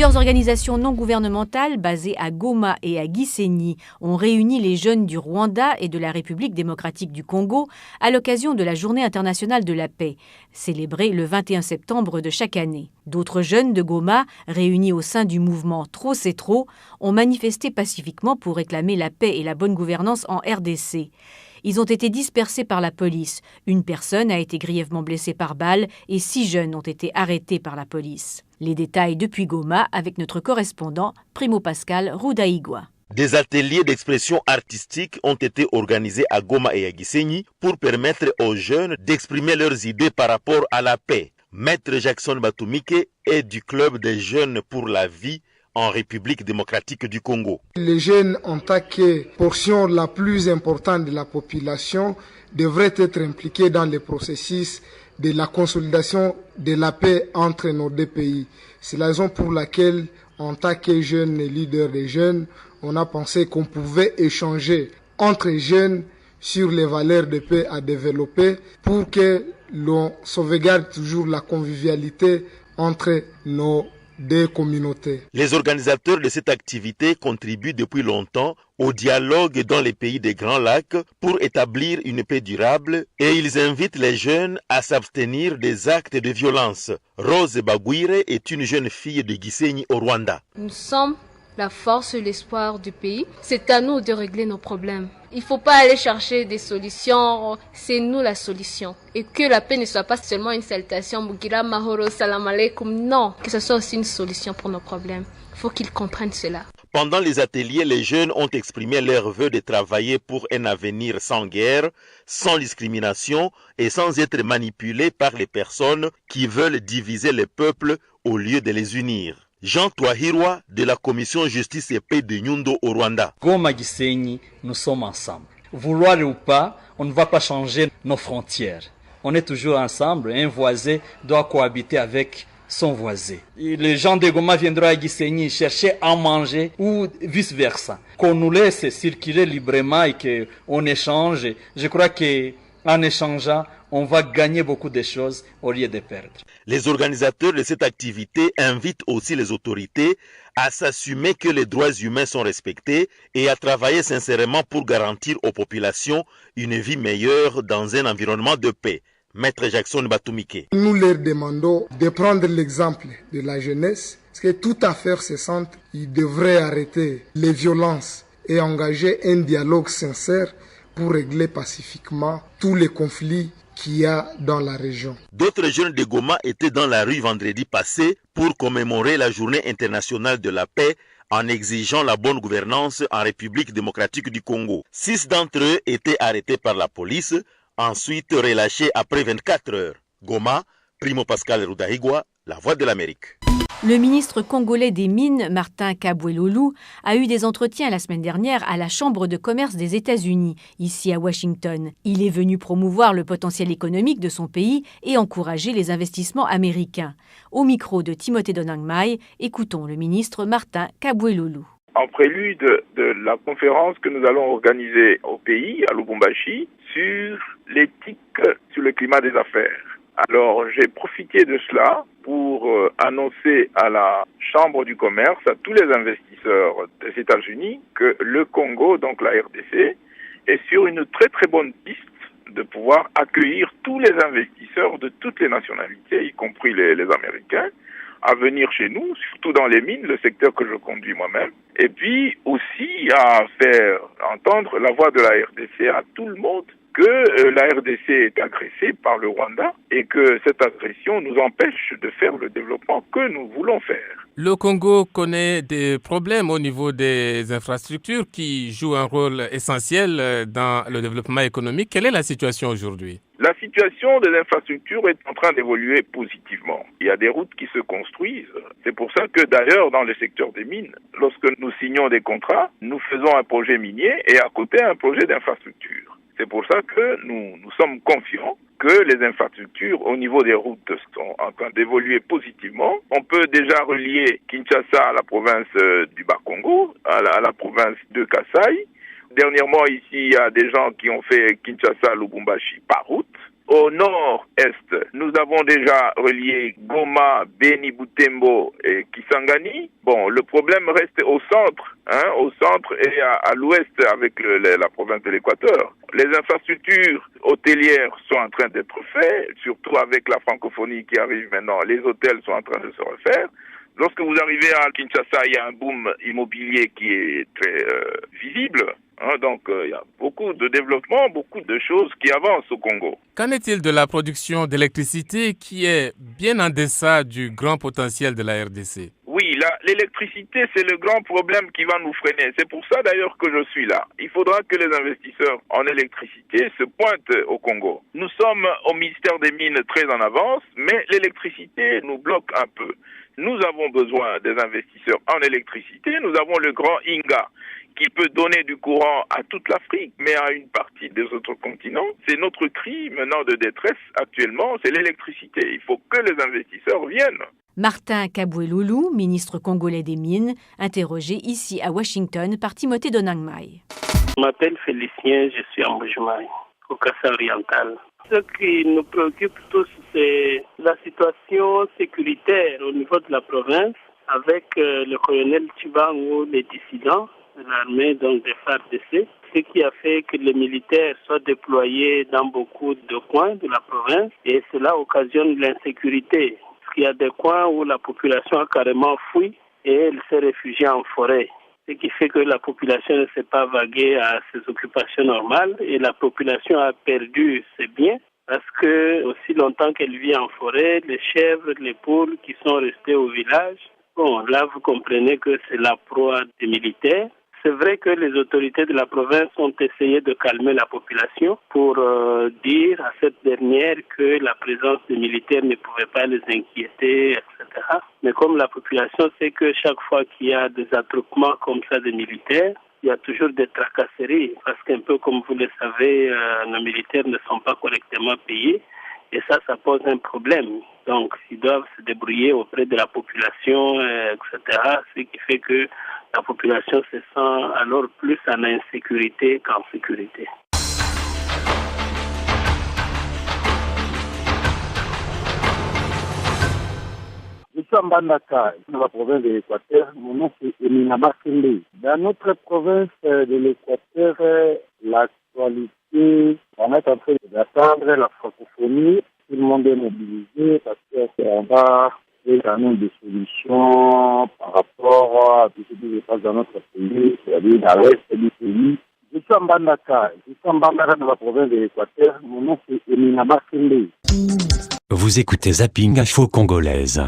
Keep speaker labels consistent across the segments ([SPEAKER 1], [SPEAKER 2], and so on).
[SPEAKER 1] Plusieurs organisations non gouvernementales basées à Goma et à Gisenyi ont réuni les jeunes du Rwanda et de la République démocratique du Congo à l'occasion de la Journée internationale de la paix, célébrée le 21 septembre de chaque année. D'autres jeunes de Goma, réunis au sein du mouvement Trop c'est trop, ont manifesté pacifiquement pour réclamer la paix et la bonne gouvernance en RDC. Ils ont été dispersés par la police. Une personne a été grièvement blessée par balle et 6 jeunes ont été arrêtés par la police. Les détails depuis Goma avec notre correspondant Primo Pascal Roudaïgua.
[SPEAKER 2] Des ateliers d'expression artistique ont été organisés à Goma et à Gisenyi pour permettre aux jeunes d'exprimer leurs idées par rapport à la paix. Maître Jackson Batumike est du Club des jeunes pour la vie en République démocratique du Congo.
[SPEAKER 3] Les jeunes, en tant que portion la plus importante de la population, devraient être impliqués dans le processus de la consolidation de la paix entre nos deux pays. C'est la raison pour laquelle, en tant que jeunes et leaders des jeunes, on a pensé qu'on pouvait échanger entre jeunes sur les valeurs de paix à développer pour que l'on sauvegarde toujours la convivialité entre nos des communautés.
[SPEAKER 2] Les organisateurs de cette activité contribuent depuis longtemps au dialogue dans les pays des Grands Lacs pour établir une paix durable et ils invitent les jeunes à s'abstenir des actes de violence. Rose Bagwire est une jeune fille de Gisenyi au Rwanda.
[SPEAKER 4] Nous sommes la force et l'espoir du pays. C'est à nous de régler nos problèmes. Il ne faut pas aller chercher des solutions, c'est nous la solution. Et que la paix ne soit pas seulement une salutation, Bugira, Mahoro, Salam Aleikum, non, que ce soit aussi une solution pour nos problèmes. Il faut qu'ils comprennent cela.
[SPEAKER 2] Pendant les ateliers, les jeunes ont exprimé leur vœu de travailler pour un avenir sans guerre, sans discrimination et sans être manipulés par les personnes qui veulent diviser les peuples au lieu de les unir. Jean Twahirwa de la commission justice et paix de Nyundo au Rwanda.
[SPEAKER 5] Goma Gisenyi, nous sommes ensemble. Vouloir ou pas, on ne va pas changer nos frontières. On est toujours ensemble. Un voisin doit cohabiter avec son voisin. Et les gens de Goma viendront à Gisenyi chercher à manger ou vice versa. Qu'on nous laisse circuler librement et qu'on échange. Je crois qu'en échangeant, on va gagner beaucoup de choses au lieu de perdre.
[SPEAKER 2] Les organisateurs de cette activité invitent aussi les autorités à s'assumer que les droits humains sont respectés et à travailler sincèrement pour garantir aux populations une vie meilleure dans un environnement de paix. Maître Jackson Batumike.
[SPEAKER 3] Nous leur demandons de prendre l'exemple de la jeunesse, parce que toute affaire cessante, ils devraient arrêter les violences et engager un dialogue sincère pour régler pacifiquement tous les conflits qu'il y a dans la région.
[SPEAKER 2] D'autres jeunes de Goma étaient dans la rue vendredi passé pour commémorer la journée internationale de la paix en exigeant la bonne gouvernance en République démocratique du Congo. 6 d'entre eux étaient arrêtés par la police, ensuite relâchés après 24 heures. Goma, Primo Pascal Roudaïgua, La Voix de l'Amérique.
[SPEAKER 1] Le ministre congolais des Mines, Martin Kabwelolu, a eu des entretiens la semaine dernière à la Chambre de commerce des États-Unis, ici à Washington. Il est venu promouvoir le potentiel économique de son pays et encourager les investissements américains. Au micro de Timothée Donangmai, écoutons le ministre Martin Kabwelolu.
[SPEAKER 6] En prélude de la conférence que nous allons organiser au pays, à Lubumbashi, sur l'éthique sur le climat des affaires. Alors, j'ai profité de cela pour annoncer à la Chambre du commerce, à tous les investisseurs des États-Unis, que le Congo, donc la RDC, est sur une très très bonne piste de pouvoir accueillir tous les investisseurs de toutes les nationalités, y compris les Américains, à venir chez nous, surtout dans les mines, le secteur que je conduis moi-même, et puis aussi à faire entendre la voix de la RDC à tout le monde que la RDC est agressée par le Rwanda et que cette agression nous empêche de faire le développement que nous voulons faire.
[SPEAKER 7] Le Congo connaît des problèmes au niveau des infrastructures qui jouent un rôle essentiel dans le développement économique. Quelle est la situation aujourd'hui ?
[SPEAKER 6] La situation des infrastructures est en train d'évoluer positivement. Il y a des routes qui se construisent. C'est pour ça que d'ailleurs dans le secteur des mines, lorsque nous signons des contrats, nous faisons un projet minier et à côté un projet d'infrastructure. C'est pour ça que nous sommes confiants que les infrastructures au niveau des routes sont en train d'évoluer positivement. On peut déjà relier Kinshasa à la province du Bas-Congo, à la province de Kasaï. Dernièrement, ici, il y a des gens qui ont fait Kinshasa-Lubumbashi par route. Au nord-est, nous avons déjà relié Goma, Beni, Butembo et Kisangani. Bon, le problème reste au centre et à l'ouest avec la province de l'Équateur. Les infrastructures hôtelières sont en train d'être faites, surtout avec la francophonie qui arrive maintenant. Les hôtels sont en train de se refaire. Lorsque vous arrivez à Kinshasa, il y a un boom immobilier qui est très visible. Donc, il y a beaucoup de développement, beaucoup de choses qui avancent au Congo.
[SPEAKER 7] Qu'en est-il de la production d'électricité qui est bien en deçà du grand potentiel de la RDC?
[SPEAKER 6] Oui, l'électricité, c'est le grand problème qui va nous freiner. C'est pour ça d'ailleurs que je suis là. Il faudra que les investisseurs en électricité se pointent au Congo. Nous sommes au ministère des Mines très en avance, mais l'électricité nous bloque un peu. Nous avons besoin des investisseurs en électricité. Nous avons le grand Inga qui peut donner du courant à toute l'Afrique, mais à une partie des autres continents. C'est notre cri maintenant de détresse actuellement, c'est l'électricité. Il faut que les investisseurs viennent.
[SPEAKER 1] Martin Kaboué-Loulou, ministre congolais des Mines, interrogé ici à Washington par Timothée Donangmai.
[SPEAKER 8] Je m'appelle Félicien, je suis en Bujumaï, au Kassai-Oriental. Ce qui nous préoccupe tous, c'est la situation sécuritaire au niveau de la province, avec le colonel Chibango, les dissidents de l'armée, donc des FARDC, ce qui a fait que les militaires soient déployés dans beaucoup de coins de la province, et cela occasionne l'insécurité. Il y a des coins où la population a carrément fui et elle s'est réfugiée en forêt. Ce qui fait que la population ne s'est pas vaguée à ses occupations normales et la population a perdu ses biens parce que aussi longtemps qu'elle vit en forêt, les chèvres, les poules qui sont restées au village, bon, là vous comprenez que c'est la proie des militaires. C'est vrai que les autorités de la province ont essayé de calmer la population pour dire à cette dernière que la présence des militaires ne pouvait pas les inquiéter, etc. Mais comme la population sait que chaque fois qu'il y a des attroupements comme ça des militaires, il y a toujours des tracasseries parce qu'un peu comme vous le savez, nos militaires ne sont pas correctement payés et ça pose un problème. Donc, ils doivent se débrouiller auprès de la population, etc. Ce qui fait que la population se sent alors plus en insécurité qu'en sécurité.
[SPEAKER 9] Je suis en Bandaka, dans la province de l'Équateur. Mon nom c'est Emina Bakende. Dans notre province de l'Équateur, l'actualité, on est en train d'attendre la francophonie. Tout le monde est mobilisé parce qu'on va trouver des solutions par rapport à tout ce qui se passe dans notre pays, c'est-à-dire dans l'est du pays. Je suis en Bandaka dans la province de l'Équateur. Mon nom c'est Emina Bakende.
[SPEAKER 10] Vous écoutez Zapping Info Congolaise.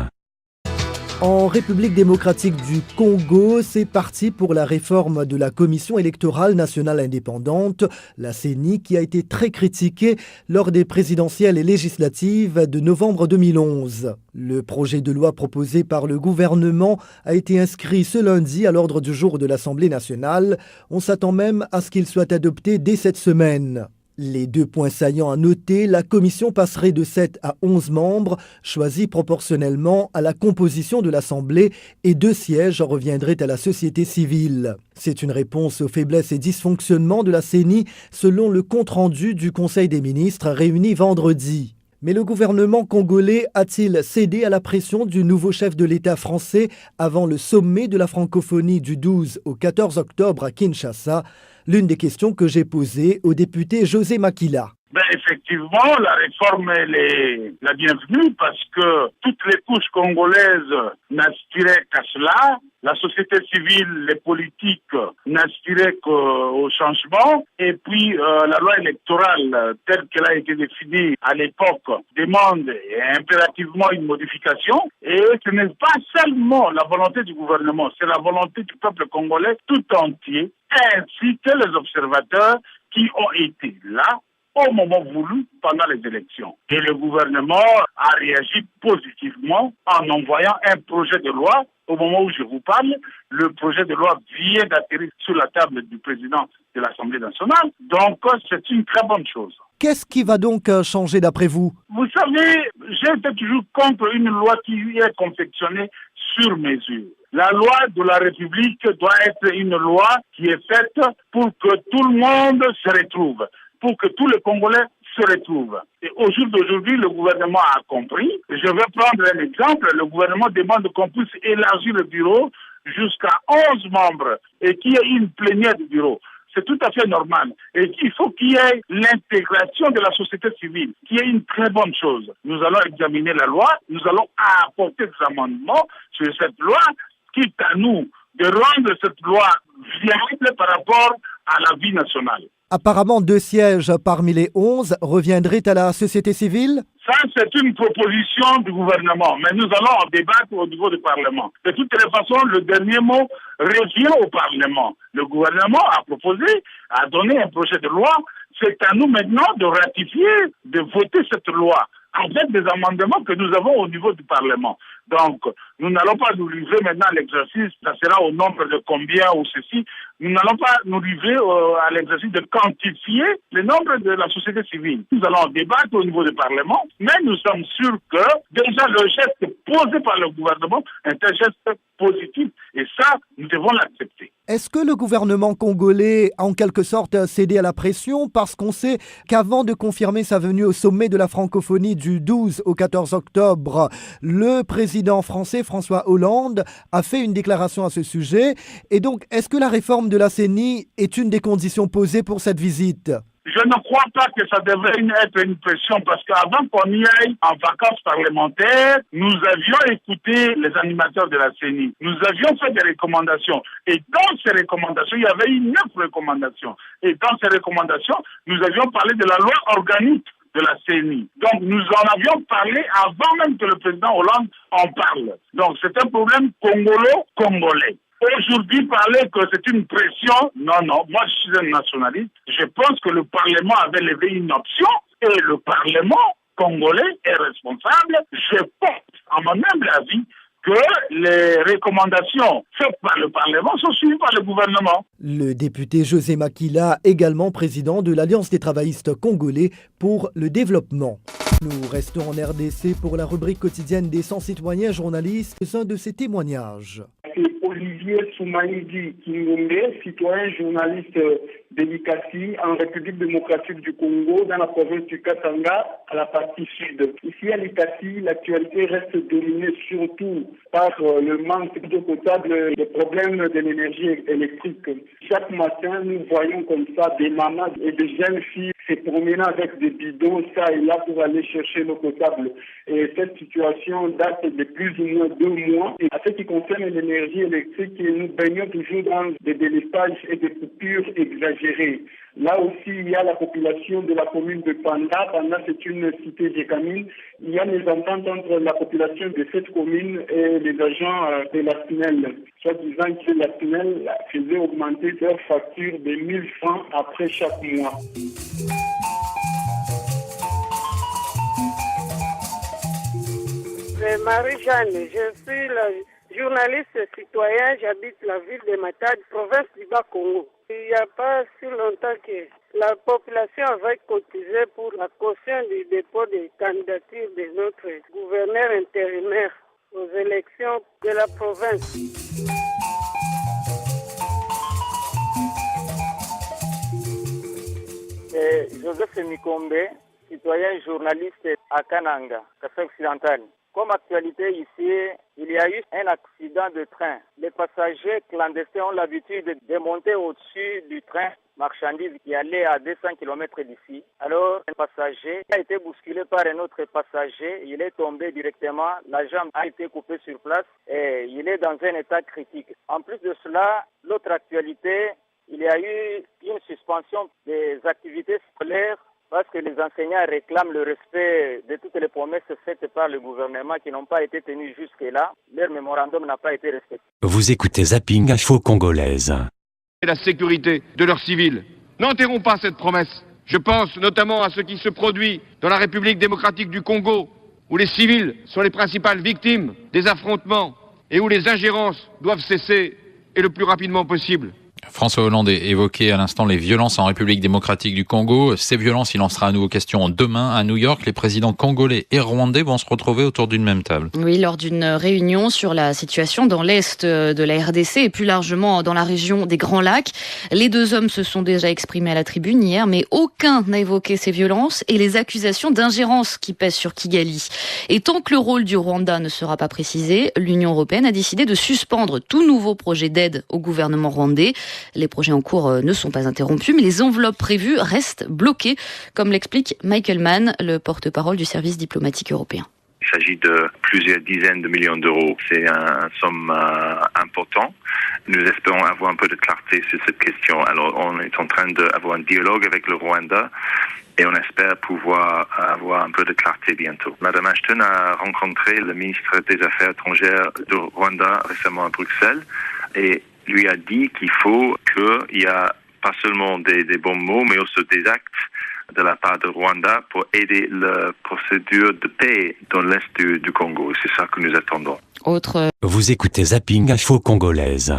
[SPEAKER 11] En République démocratique du Congo, c'est parti pour la réforme de la Commission électorale nationale indépendante, la CENI, qui a été très critiquée lors des présidentielles et législatives de novembre 2011. Le projet de loi proposé par le gouvernement a été inscrit ce lundi à l'ordre du jour de l'Assemblée nationale. On s'attend même à ce qu'il soit adopté dès cette semaine. Les 2 points saillants à noter, la commission passerait de 7 à 11 membres, choisis proportionnellement à la composition de l'Assemblée, et 2 sièges reviendraient à la société civile. C'est une réponse aux faiblesses et dysfonctionnements de la CENI, selon le compte-rendu du Conseil des ministres réuni vendredi. Mais le gouvernement congolais a-t-il cédé à la pression du nouveau chef de l'État français avant le sommet de la francophonie du 12 au 14 octobre à Kinshasa? L'une des questions que j'ai posées au député José Makila.
[SPEAKER 12] Effectivement, la réforme elle est la bienvenue parce que toutes les couches congolaises n'aspiraient qu'à cela. La société civile, les politiques n'aspiraient qu'au changement. Et puis la loi électorale telle qu'elle a été définie à l'époque demande impérativement une modification. Et ce n'est pas seulement la volonté du gouvernement, c'est la volonté du peuple congolais tout entier, ainsi que les observateurs qui ont été là au moment voulu pendant les élections. Et le gouvernement a réagi positivement en envoyant un projet de loi. Au moment où je vous parle, le projet de loi vient d'atterrir sur la table du président de l'Assemblée nationale. Donc, c'est une très bonne chose.
[SPEAKER 11] Qu'est-ce qui va donc changer d'après vous?
[SPEAKER 12] Vous savez, j'étais toujours contre une loi qui est confectionnée sur mesure. La loi de la République doit être une loi qui est faite pour que tout le monde se retrouve, pour que tous les Congolais se retrouvent. Et au jour d'aujourd'hui, le gouvernement a compris. Je vais prendre un exemple. Le gouvernement demande qu'on puisse élargir le bureau jusqu'à 11 membres et qu'il y ait une plénière du bureau. C'est tout à fait normal. Et il faut qu'il y ait l'intégration de la société civile, qui est une très bonne chose. Nous allons examiner la loi, nous allons apporter des amendements sur cette loi, quitte à nous de rendre cette loi viable par rapport à la vie nationale.
[SPEAKER 11] Apparemment, 2 sièges parmi les 11 reviendraient à la société civile?
[SPEAKER 12] Ça, c'est une proposition du gouvernement, mais nous allons en débattre au niveau du Parlement. De toutes les façons, le dernier mot revient au Parlement. Le gouvernement a proposé, a donné un projet de loi. C'est à nous maintenant de ratifier, de voter cette loi avec des amendements que nous avons au niveau du Parlement. Donc, nous n'allons pas nous livrer maintenant à l'exercice, ça sera au nombre de combien ou ceci. Nous n'allons pas nous livrer à l'exercice de quantifier le nombre de la société civile. Nous allons débattre au niveau du Parlement, mais nous sommes sûrs que déjà le geste posé par le gouvernement est un geste positif et ça, nous devons l'accepter.
[SPEAKER 11] Est-ce que le gouvernement congolais a en quelque sorte cédé à la pression parce qu'on sait qu'avant de confirmer sa venue au sommet de la francophonie du 12 au 14 octobre, le président français François Hollande a fait une déclaration à ce sujet. Et donc, est-ce que la réforme de la CENI est une des conditions posées pour cette visite ?
[SPEAKER 12] Je ne crois pas que ça devrait être une pression parce qu'avant qu'on y aille en vacances parlementaires, nous avions écouté les animateurs de la CENI. Nous avions fait des recommandations. Et dans ces recommandations, il y avait 9 recommandations. Et dans ces recommandations, nous avions parlé de la loi organique de la CENI. Donc, nous en avions parlé avant même que le président Hollande en parle. Donc, c'est un problème congolo-congolais. Aujourd'hui, parler que c'est une pression, non, moi je suis un nationaliste. Je pense que le Parlement avait levé une option et le Parlement congolais est responsable. Je pense, à mon humble avis, que les recommandations faites par le Parlement sont suivies par le gouvernement.
[SPEAKER 11] Le député José Makila, également président de l'Alliance des travaillistes congolais pour le développement. Nous restons en RDC pour la rubrique quotidienne des 100 citoyens journalistes, un de ces témoignages.
[SPEAKER 13] Olivier Soumaïdi Kingombe, citoyen journaliste de l'ICACI en République démocratique du Congo, dans la province du Katanga, à la partie sud. Ici à l'ICACI, l'actualité reste dominée surtout par le manque d'eau potable, les problèmes de l'énergie électrique. Chaque matin, nous voyons comme ça des mamans et des jeunes filles se promenant avec des bidons, ça et là, pour aller chercher l'eau potable. Et cette situation date de plus ou moins 2 mois. Et à ce qui concerne l'énergie électrique, nous baignons toujours dans des délestages et des coupures exagérées. Là aussi, il y a la population de la commune de Panda. Panda, c'est une cité gécamine. Il y a les ententes entre la population de cette commune et les agents de la SNEL. Soit disant que la SNEL faisait augmenter leur facture de 1000 francs après chaque mois.
[SPEAKER 14] C'est Marie-Jeanne, je suis la journaliste citoyen, j'habite la ville de Matadi, province du Bas-Congo. Il n'y a pas si longtemps que la population avait cotisé pour la caution du dépôt des candidatures de notre gouverneur intérimaire aux élections de la province.
[SPEAKER 15] Joseph Mikombe, citoyen journaliste à Kananga, Kassai occidental. Comme actualité ici, il y a eu un accident de train. Les passagers clandestins ont l'habitude de démonter au-dessus du train marchandise qui allait à 200 km d'ici. Alors, un passager a été bousculé par un autre passager. Il est tombé directement. La jambe a été coupée sur place et il est dans un état critique. En plus de cela, l'autre actualité, il y a eu une suspension des activités scolaires parce que les enseignants réclament le respect de toutes les promesses faites par le gouvernement qui n'ont pas été tenues jusque-là. Leur mémorandum n'a pas été respecté.
[SPEAKER 10] Vous écoutez Zapping Info Congolaise.
[SPEAKER 16] La sécurité de leurs civils. N'enterrons pas cette promesse. Je pense notamment à ce qui se produit dans la République démocratique du Congo, où les civils sont les principales victimes des affrontements et où les ingérences doivent cesser et le plus rapidement possible.
[SPEAKER 17] François Hollande évoquait à l'instant les violences en République démocratique du Congo. Ces violences, il en sera à nouveau question demain à New York. Les présidents congolais et rwandais vont se retrouver autour d'une même table.
[SPEAKER 18] Oui, lors d'une réunion sur la situation dans l'est de la RDC et plus largement dans la région des Grands Lacs. Les deux hommes se sont déjà exprimés à la tribune hier, mais aucun n'a évoqué ces violences et les accusations d'ingérence qui pèsent sur Kigali. Et tant que le rôle du Rwanda ne sera pas précisé, l'Union européenne a décidé de suspendre tout nouveau projet d'aide au gouvernement rwandais. Les projets en cours ne sont pas interrompus, mais les enveloppes prévues restent bloquées, comme l'explique Michael Mann, le porte-parole du service diplomatique européen.
[SPEAKER 19] Il s'agit de plusieurs dizaines de millions d'euros. C'est un somme important. Nous espérons avoir un peu de clarté sur cette question. Alors, on est en train d'avoir un dialogue avec le Rwanda et on espère pouvoir avoir un peu de clarté bientôt. Madame Ashton a rencontré le ministre des Affaires étrangères du Rwanda récemment à Bruxelles et lui a dit qu'il faut qu'il y a pas seulement des bons mots, mais aussi des actes de la part de Rwanda pour aider la procédure de paix dans l'est du Congo. C'est ça que nous attendons.
[SPEAKER 10] Vous écoutez Zapping Info Congolaise.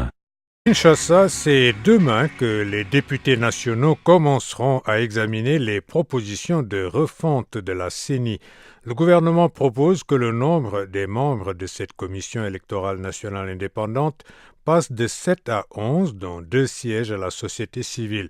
[SPEAKER 20] Kinshasa, c'est demain que les députés nationaux commenceront à examiner les propositions de refonte de la CENI. Le gouvernement propose que le nombre des membres de cette commission électorale nationale indépendante passe de 7 à 11, dont 2 sièges à la société civile.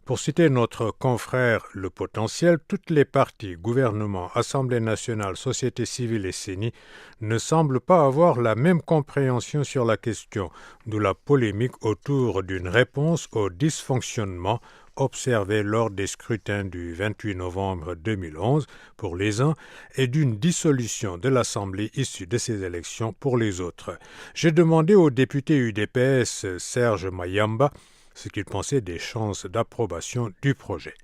[SPEAKER 20] Pour citer notre confrère Le Potentiel, toutes les parties, gouvernement, Assemblée nationale, société civile et CENI, ne semblent pas avoir la même compréhension sur la question, d'où la polémique autour d'une réponse au dysfonctionnement observé lors des scrutins du 28 novembre 2011 pour les uns et d'une dissolution de l'Assemblée issue de ces élections pour les autres. J'ai demandé au député UDPS Serge Mayamba ce qu'il pensait des chances d'approbation du projet.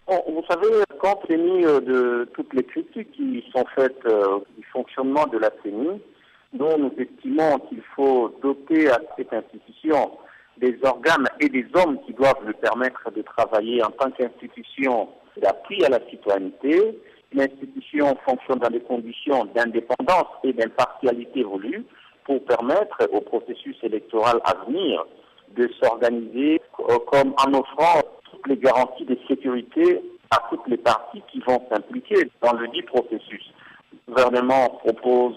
[SPEAKER 9] Bon, vous savez, compte tenu de toutes les critiques qui sont faites du fonctionnement de la CENI, nous estimons qu'il faut doter à cette institution des organes et des hommes qui doivent lui permettre de travailler en tant qu'institution d'appui à la citoyenneté. L'institution fonctionne dans des conditions d'indépendance et d'impartialité voulues pour permettre au processus électoral à venir de s'organiser comme en offrant toutes les garanties de sécurité à toutes les parties qui vont s'impliquer dans le dit processus. Le gouvernement propose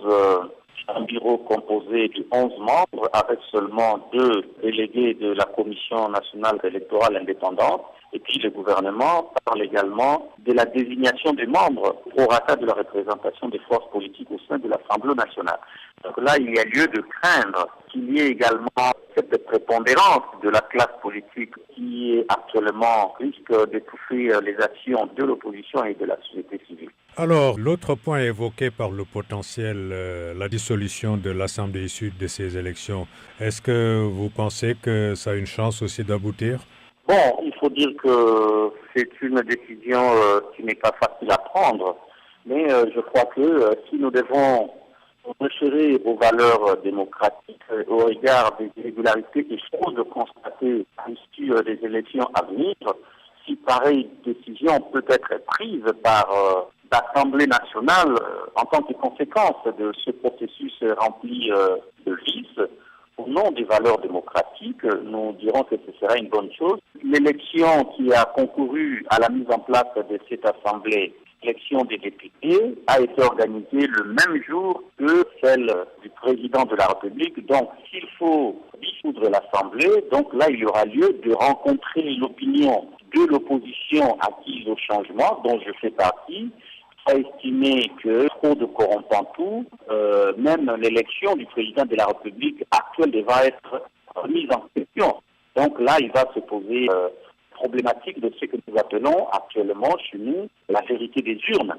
[SPEAKER 9] un bureau composé de 11 membres avec seulement 2 délégués de la Commission nationale électorale indépendante. Et puis le gouvernement parle également de la désignation des membres au rata de la représentation des forces politiques au sein de l'Assemblée nationale. Donc là, il y a lieu de craindre qu'il y ait également cette prépondérance de la classe politique qui actuellement risque d'étouffer les actions de l'opposition et de la société civile.
[SPEAKER 20] Alors, l'autre point évoqué par Le Potentiel, la dissolution de l'Assemblée issue de ces élections, est-ce que vous pensez que ça a une chance aussi d'aboutir ?
[SPEAKER 9] Bon, il faut dire que c'est une décision qui n'est pas facile à prendre, mais je crois que si nous devons référer aux valeurs démocratiques au regard des irrégularités et choses de constater à l'issue des élections à venir, si pareille décision peut être prise par l'Assemblée nationale en tant que conséquence de ce processus rempli de vices, au nom des valeurs démocratiques, nous dirons que ce sera une bonne chose. L'élection qui a concouru à la mise en place de cette Assemblée, l'élection des députés, a été organisée le même jour que celle du président de la République. Donc, s'il faut dissoudre l'Assemblée, donc là, il y aura lieu de rencontrer l'opinion de l'opposition acquise au changement, dont je fais partie, a estimé que trop de corrompants même l'élection du président de la République actuelle devra être mise en question. Donc là, il va se poser problématique de ce que nous appelons actuellement chez nous la vérité des urnes.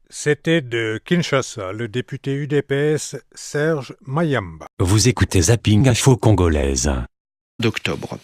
[SPEAKER 20] C'était de Kinshasa, le député UDPS Serge Mayamba.
[SPEAKER 10] Vous écoutez Zapping Info Congolaise.
[SPEAKER 21] d'octobre.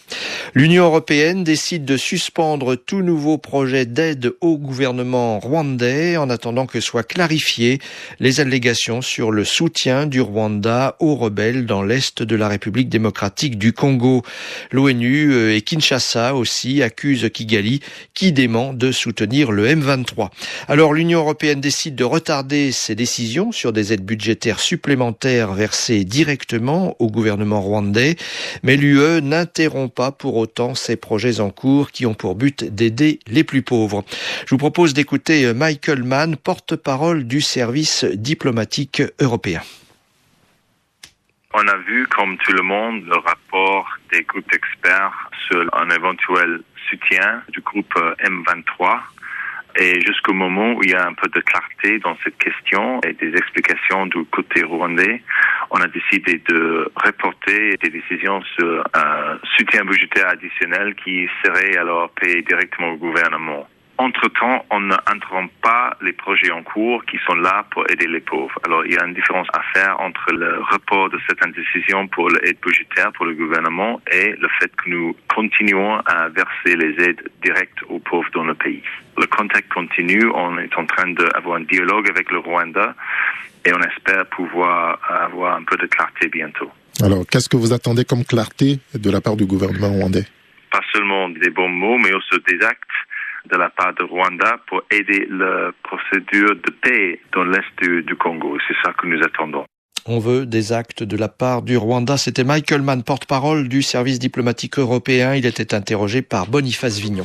[SPEAKER 21] L'Union européenne décide de suspendre tout nouveau projet d'aide au gouvernement rwandais en attendant que soient clarifiées les allégations sur le soutien du Rwanda aux rebelles dans l'est de la République démocratique du Congo. L'ONU et Kinshasa aussi accusent Kigali qui dément de soutenir le M23. Alors l'Union européenne décide de retarder ses décisions sur des aides budgétaires supplémentaires versées directement au gouvernement rwandais, mais l'UE n'interrompt pas pour autant ces projets en cours qui ont pour but d'aider les plus pauvres. Je vous propose d'écouter Michael Mann, porte-parole du service diplomatique européen.
[SPEAKER 19] On a vu, comme tout le monde, le rapport des groupes d'experts sur un éventuel soutien du groupe M23. Et jusqu'au moment où il y a un peu de clarté dans cette question et des explications du côté rwandais, on a décidé de reporter des décisions sur un soutien budgétaire additionnel qui serait alors payé directement au gouvernement. Entre-temps, on n'interrompt pas les projets en cours qui sont là pour aider les pauvres. Alors, il y a une différence à faire entre le report de certaines décisions pour l'aide budgétaire pour le gouvernement et le fait que nous continuons à verser les aides directes aux pauvres dans le pays. Le contact continue, on est en train d'avoir un dialogue avec le Rwanda et on espère pouvoir avoir un peu de clarté bientôt.
[SPEAKER 22] Alors, qu'est-ce que vous attendez comme clarté de la part du gouvernement rwandais?
[SPEAKER 19] Pas seulement des bons mots, mais aussi des actes de la part de Rwanda pour aider la procédure de paix dans l'est du Congo. C'est ça que nous attendons.
[SPEAKER 21] On veut des actes de la part du Rwanda. C'était Michael Mann, porte-parole du service diplomatique européen. Il était interrogé par Boniface Vignon.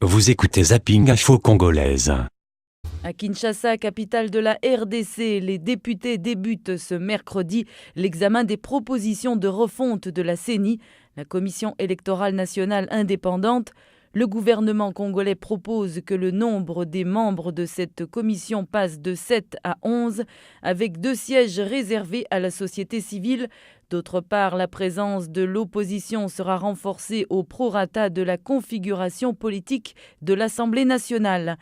[SPEAKER 10] Vous écoutez Zapping Info Congolaise.
[SPEAKER 23] À Kinshasa, capitale de la RDC, les députés débutent ce mercredi l'examen des propositions de refonte de la CENI, la Commission électorale nationale indépendante. Le gouvernement congolais propose que le nombre des membres de cette commission passe de 7 à 11, avec 2 sièges réservés à la société civile. D'autre part, la présence de l'opposition sera renforcée au prorata de la configuration politique de l'Assemblée nationale.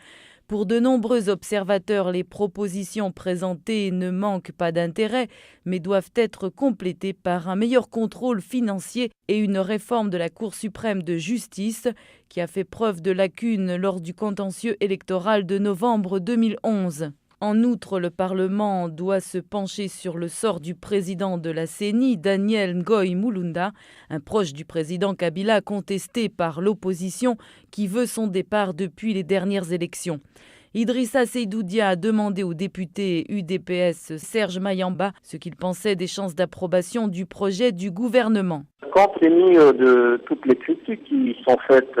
[SPEAKER 23] Pour de nombreux observateurs, les propositions présentées ne manquent pas d'intérêt, mais doivent être complétées par un meilleur contrôle financier et une réforme de la Cour suprême de justice, qui a fait preuve de lacunes lors du contentieux électoral de novembre 2011. En outre, le Parlement doit se pencher sur le sort du président de la CENI, Daniel Ngoï Mulunda, un proche du président Kabila contesté par l'opposition qui veut son départ depuis les dernières élections. Idrissa Seydoudia a demandé au député UDPS Serge Mayamba ce qu'il pensait des chances d'approbation du projet du gouvernement.
[SPEAKER 9] Compte tenu de toutes les critiques qui sont faites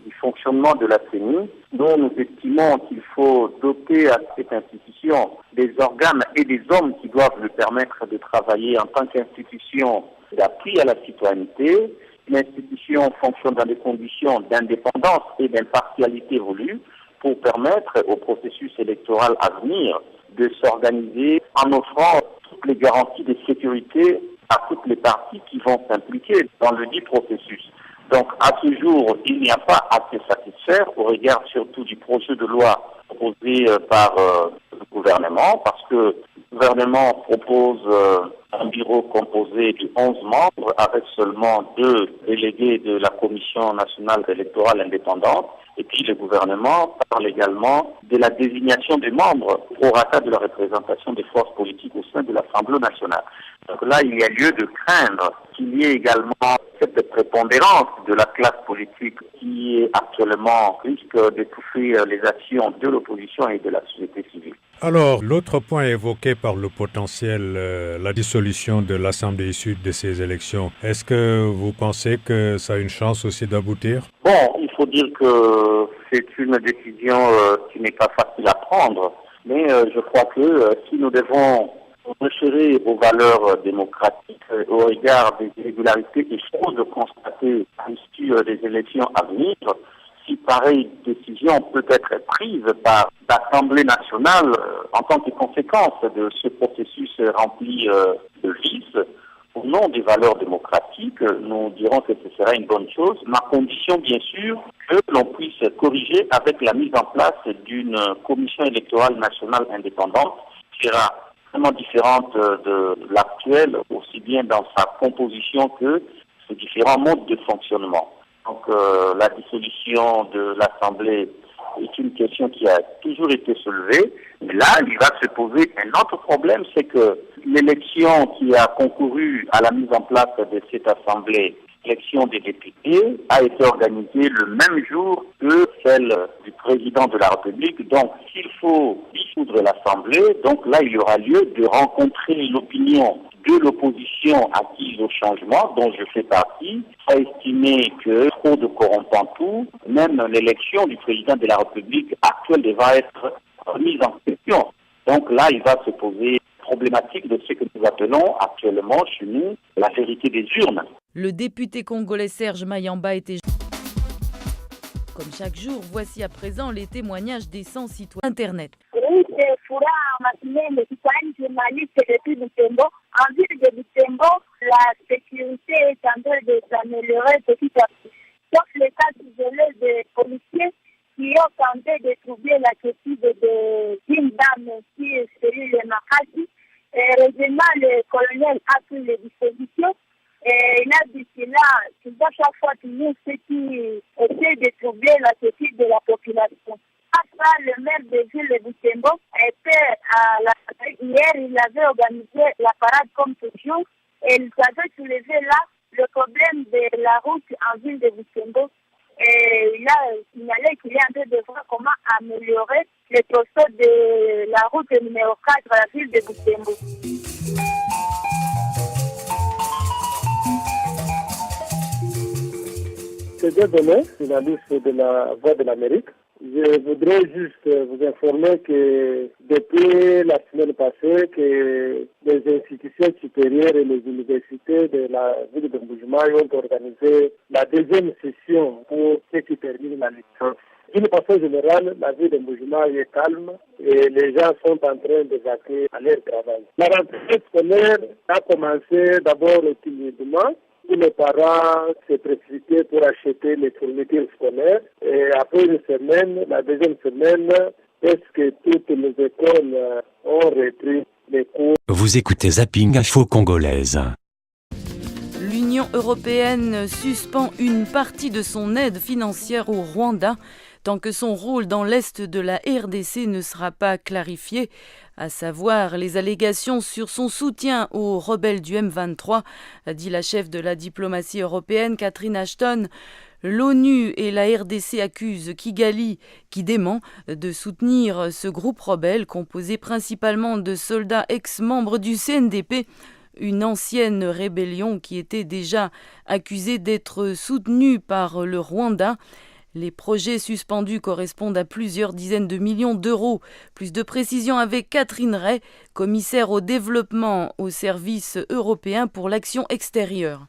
[SPEAKER 9] du fonctionnement de la CENI, nous estimons qu'il faut doter à cette institution des organes et des hommes qui doivent lui permettre de travailler en tant qu'institution d'appui à la citoyenneté. L'institution fonctionne dans des conditions d'indépendance et d'impartialité voulues pour permettre au processus électoral à venir de s'organiser en offrant toutes les garanties de sécurité à toutes les parties qui vont s'impliquer dans le dit processus. Donc, à ce jour, il n'y a pas à se satisfaire au regard surtout du projet de loi proposé par le gouvernement, parce que le gouvernement propose un bureau composé de 11 membres avec seulement 2 délégués de la Commission nationale électorale indépendante. Et puis le gouvernement parle également de la désignation des membres au rata de la représentation des forces politiques au sein de l'Assemblée nationale. Donc là, il y a lieu de craindre qu'il y ait également cette prépondérance de la classe politique qui actuellement risque d'étouffer les actions de l'opposition et de la société civile.
[SPEAKER 20] Alors, l'autre point évoqué par le potentiel, la dissolution de l'Assemblée issue de ces élections, est-ce que vous pensez que ça a une chance aussi d'aboutir?
[SPEAKER 9] Bon, il faut dire que c'est une décision qui n'est pas facile à prendre, mais je crois que si nous devons référer aux valeurs démocratiques au regard des irrégularités et fraudes constatées à l'issue des élections à venir, si pareille décision peut être prise par l'Assemblée nationale en tant que conséquence de ce processus rempli de vices, au nom des valeurs démocratiques, nous dirons que ce serait une bonne chose, mais à condition bien sûr que l'on puisse corriger avec la mise en place d'une commission électorale nationale indépendante qui sera vraiment différente de l'actuelle, aussi bien dans sa composition que
[SPEAKER 3] ces différents modes de fonctionnement. Donc la dissolution de l'Assemblée est une question qui a toujours été soulevée. Mais là, il va se poser un autre problème, c'est que l'élection qui a concouru à la mise en place de cette Assemblée, l'élection des députés, a été organisée le même jour que celle du président de la République. Donc, s'il faut dissoudre l'Assemblée, donc là, il y aura lieu de rencontrer l'opinion de l'opposition acquise au changement, dont je fais partie, a estimé que trop de corrompants, même l'élection du président de la République actuelle devra être remise en question. Donc là, il va se poser problématique de ce que nous appelons actuellement chez nous la vérité des urnes.
[SPEAKER 23] Le député congolais Serge Mayamba était... Comme chaque jour, voici à présent les témoignages des 100 citoyens Internet.
[SPEAKER 4] Oui, c'est Foura Matinée, le citoyen journaliste depuis Butembo. En ville de Butembo, la sécurité est en train de s'améliorer petit à petit. Sauf les cas isolés des policiers qui ont tenté de troubler la quiétude d'une dame qui est Cyril Makati. Heureusement, le colonel a pris les dispositions. Et il a dit qu'il a chaque fois toujours ceux qui essaient de troubler la quiétude de la population. À ça, le maire de ville de Butembo était à la hier, il avait organisé la parade comme toujours et il avait soulevé là le problème de la route en ville de Butembo. Et il a signalé qu'il est en train de voir comment améliorer le tronçon de la route numéro 4 à la ville de Butembo.
[SPEAKER 5] C'est Dieudonné, journaliste de la Voix de l'Amérique. Je voudrais juste vous informer que depuis la semaine passée, que les institutions supérieures et les universités de la ville de Mbuji-Mayi ont organisé la deuxième session pour ceux qui terminent la licence. D'une façon générale, la ville de Mbuji-Mayi est calme et les gens sont en train de vaquer à leur travail. La rentrée scolaire a commencé d'abord timidement. Tous les parents se précipitaient pour acheter les fournitures scolaires. Et après une semaine, la deuxième semaine, presque toutes les écoles ont repris les cours.
[SPEAKER 10] Vous écoutez Zapping Info Congolaise.
[SPEAKER 23] L'Union européenne suspend une partie de son aide financière au Rwanda tant que son rôle dans l'est de la RDC ne sera pas clarifié, à savoir les allégations sur son soutien aux rebelles du M23, a dit la chef de la diplomatie européenne Catherine Ashton. L'ONU et la RDC accusent Kigali, qui dément, de soutenir ce groupe rebelle composé principalement de soldats ex-membres du CNDP, une ancienne rébellion qui était déjà accusée d'être soutenue par le Rwanda. Les projets suspendus correspondent à plusieurs dizaines de millions d'euros. Plus de précisions avec Catherine Ray, commissaire au développement au service européen pour l'action extérieure.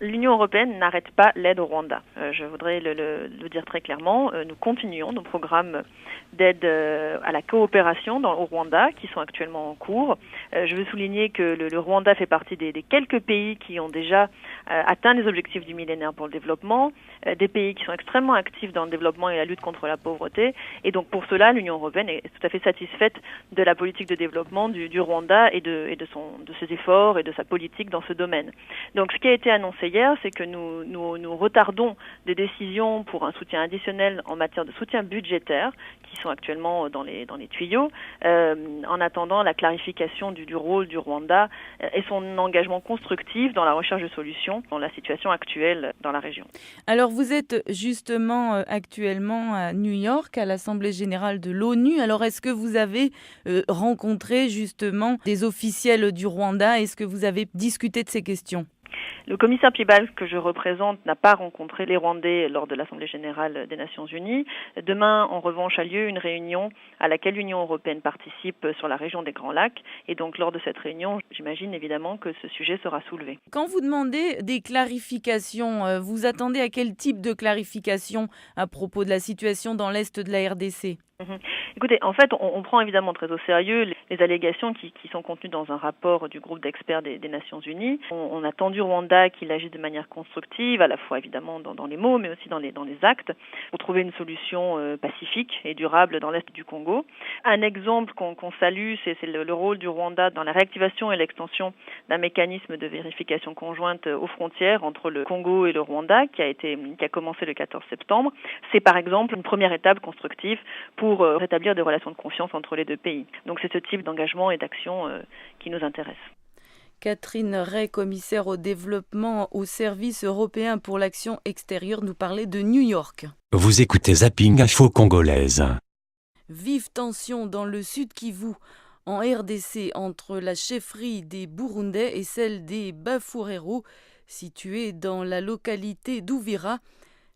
[SPEAKER 24] L'Union européenne n'arrête pas l'aide au Rwanda. Je voudrais le dire très clairement. Nous continuons nos programmes d'aide à la coopération au Rwanda qui sont actuellement en cours. Je veux souligner que le Rwanda fait partie des quelques pays qui ont déjà atteint les objectifs du millénaire pour le développement, des pays qui sont extrêmement actifs dans le développement et la lutte contre la pauvreté. Et donc pour cela, l'Union européenne est tout à fait satisfaite de la politique de développement du Rwanda et de ses efforts et de sa politique dans ce domaine. Donc ce qui a été annoncé hier, c'est que nous retardons des décisions pour un soutien additionnel en matière de soutien budgétaire qui sont actuellement dans les tuyaux, en attendant la clarification du rôle du Rwanda et son engagement constructif dans la recherche de solutions dans la situation actuelle dans la région.
[SPEAKER 23] Alors vous êtes justement actuellement à New York, à l'Assemblée générale de l'ONU. Alors est-ce que vous avez rencontré justement des officiels du Rwanda? Est-ce que vous avez discuté de ces questions?
[SPEAKER 24] Le commissaire Piebalgs que je représente n'a pas rencontré les Rwandais lors de l'Assemblée générale des Nations unies. Demain, en revanche, a lieu une réunion à laquelle l'Union européenne participe sur la région des Grands Lacs. Et donc, lors de cette réunion, j'imagine évidemment que ce sujet sera soulevé.
[SPEAKER 23] Quand vous demandez des clarifications, vous attendez à quel type de clarification à propos de la situation dans l'est de la RDC?
[SPEAKER 24] Écoutez, en fait, on prend évidemment très au sérieux les allégations qui sont contenues dans un rapport du groupe d'experts des Nations Unies. On attend du Rwanda qu'il agisse de manière constructive, à la fois évidemment dans les mots, mais aussi dans les actes, pour trouver une solution pacifique et durable dans l'est du Congo. Un exemple qu'on salue, c'est le rôle du Rwanda dans la réactivation et l'extension d'un mécanisme de vérification conjointe aux frontières entre le Congo et le Rwanda, qui a commencé le 14 septembre. C'est par exemple une première étape constructive pour rétablir des relations de confiance entre les deux pays. Donc c'est ce type d'engagement et d'action qui nous intéresse.
[SPEAKER 23] Catherine Ray, commissaire au développement au service européen pour l'action extérieure, nous parlait de New York.
[SPEAKER 10] Vous écoutez Zapping Info Congolaise.
[SPEAKER 23] Vive tension dans le sud Kivu, en RDC, entre la chefferie des Burundais et celle des Bafoureiro, située dans la localité d'Ouvira.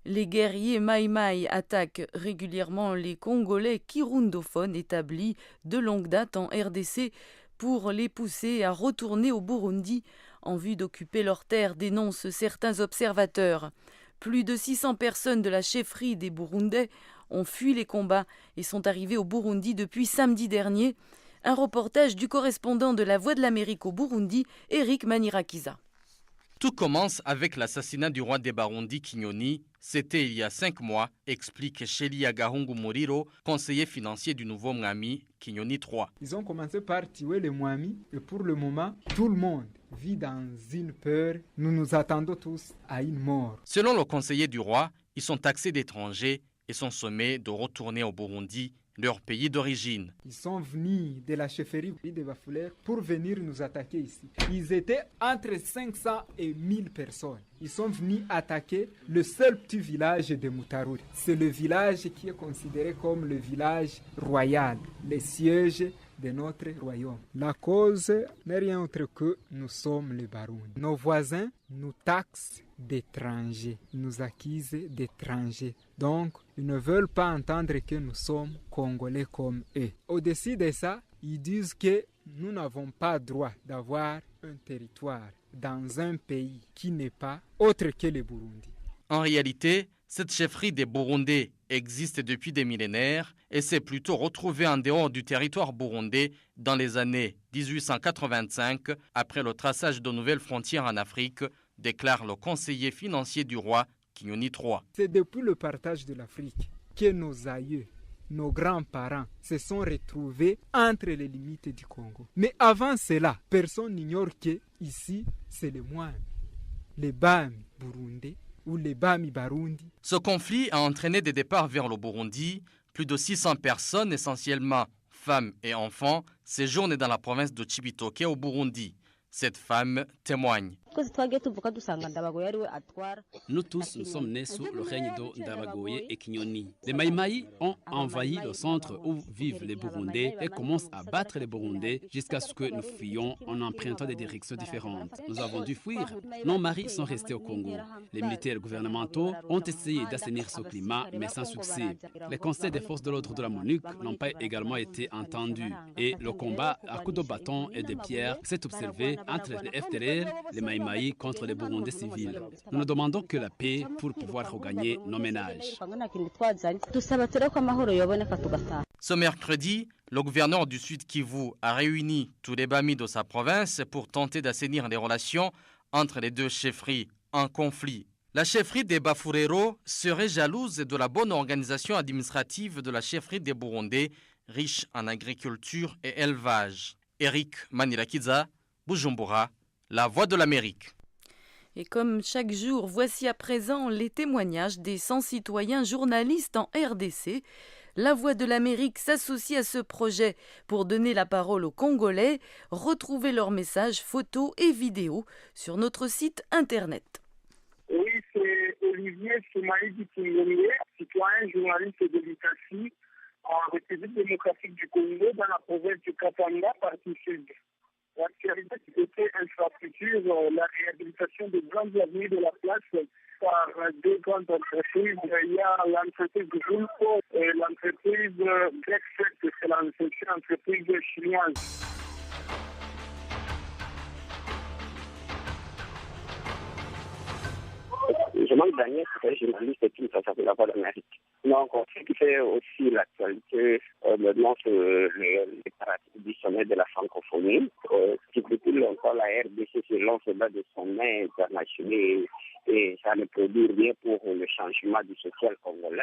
[SPEAKER 23] Les guerriers Maï-Maï attaquent régulièrement les Congolais kirundophones établis de longue date en RDC pour les pousser à retourner au Burundi en vue d'occuper leurs terres, dénoncent certains observateurs. Plus de 600 personnes de la chefferie des Burundais ont fui les combats et sont arrivées au Burundi depuis samedi dernier. Un reportage du correspondant de La Voix de l'Amérique au Burundi, Eric Manirakiza.
[SPEAKER 1] Tout commence avec l'assassinat du roi des Barundi, Kinyoni. C'était il y a 5 mois, explique Shelia Gahungu Muriro, conseiller financier du nouveau Mwami, Kinyoni 3.
[SPEAKER 2] Ils ont commencé par tuer le Mwami et pour le moment, tout le monde vit dans une peur. Nous nous attendons tous à une mort.
[SPEAKER 1] Selon le conseiller du roi, ils sont taxés d'étrangers et sont sommés de retourner au Burundi, leur pays d'origine.
[SPEAKER 2] Ils sont venus de la chefferie de Bafouler pour venir nous attaquer ici. Ils étaient entre 500 et 1000 personnes. Ils sont venus attaquer le seul petit village de Mutarouri. C'est le village qui est considéré comme le village royal, le siège de notre royaume. La cause n'est rien autre que nous sommes les Barundi. Nos voisins nous taxent d'étrangers, nous accusent d'étrangers. Donc, ils ne veulent pas entendre que nous sommes Congolais comme eux. Au-dessus de ça, ils disent que nous n'avons pas droit d'avoir un territoire dans un pays qui n'est pas autre que le Burundi.
[SPEAKER 1] En réalité, cette chefferie des Burundais existe depuis des millénaires et s'est plutôt retrouvée en dehors du territoire burundais dans les années 1885, après le traçage de nouvelles frontières en Afrique, déclare le conseiller financier du roi, Kinyoni 3.
[SPEAKER 2] C'est depuis le partage de l'Afrique que nos aïeux, nos grands-parents se sont retrouvés entre les limites du Congo. Mais avant cela, personne n'ignore que ici, c'est les Mwami, les Bami burundais ou les Bami Barundi.
[SPEAKER 1] Ce conflit a entraîné des départs vers le Burundi. Plus de 600 personnes, essentiellement femmes et enfants, séjournent dans la province de Cibitoke au Burundi. Cette femme témoigne.
[SPEAKER 6] Nous tous, nous sommes nés sous le règne de Ndabagoye et Kinyoni. Les Maïmaï ont envahi le centre où vivent les Burundais et commencent à battre les Burundais jusqu'à ce que nous fuyions en empruntant des directions différentes. Nous avons dû fuir. Nos maris sont restés au Congo. Les militaires gouvernementaux ont essayé d'assainir ce climat, mais sans succès. Les conseils des forces de l'ordre de la MONUC n'ont pas également été entendus. Et le combat à coups de bâton et de pierres s'est observé entre les FDLR, les Maïmaï contre les Burundais civils. Nous nous demandons que la paix pour pouvoir regagner nos ménages.
[SPEAKER 1] Ce mercredi, le gouverneur du Sud Kivu a réuni tous les Bami de sa province pour tenter d'assainir les relations entre les deux chefferies en conflit. La chefferie des Bafoureiro serait jalouse de la bonne organisation administrative de la chefferie des Burundais, riche en agriculture et élevage. Eric Manirakiza, Bujumbura, La Voix de l'Amérique.
[SPEAKER 23] Et comme chaque jour, voici à présent les témoignages des 100 citoyens journalistes en RDC. La Voix de l'Amérique s'associe à ce projet pour donner la parole aux Congolais. Retrouvez leurs messages, photos et vidéos sur notre site internet.
[SPEAKER 13] Oui, c'est Olivier Soumaïdi Kingomé, citoyen journaliste de l'ICACI en République démocratique du Congo dans la province du Katanga, partie sud. L'actualité c'était infrastructure, la réhabilitation des grandes avenues de la place par deux grandes entreprises. Il y a l'entreprise Gulco et l'entreprise Grexet, c'est l'entreprise chinoise.
[SPEAKER 7] Je m'appelle Daniel, je suis journaliste et puis ça s'appelle La Voix de l'Amérique.
[SPEAKER 3] Donc, ce qui fait aussi l'actualité, maintenant, c'est les pratiques du sommet de la francophonie. Depuis longtemps, la RDC se lance dans des sommets internationaux et ça ne produit rien pour le changement du social congolais.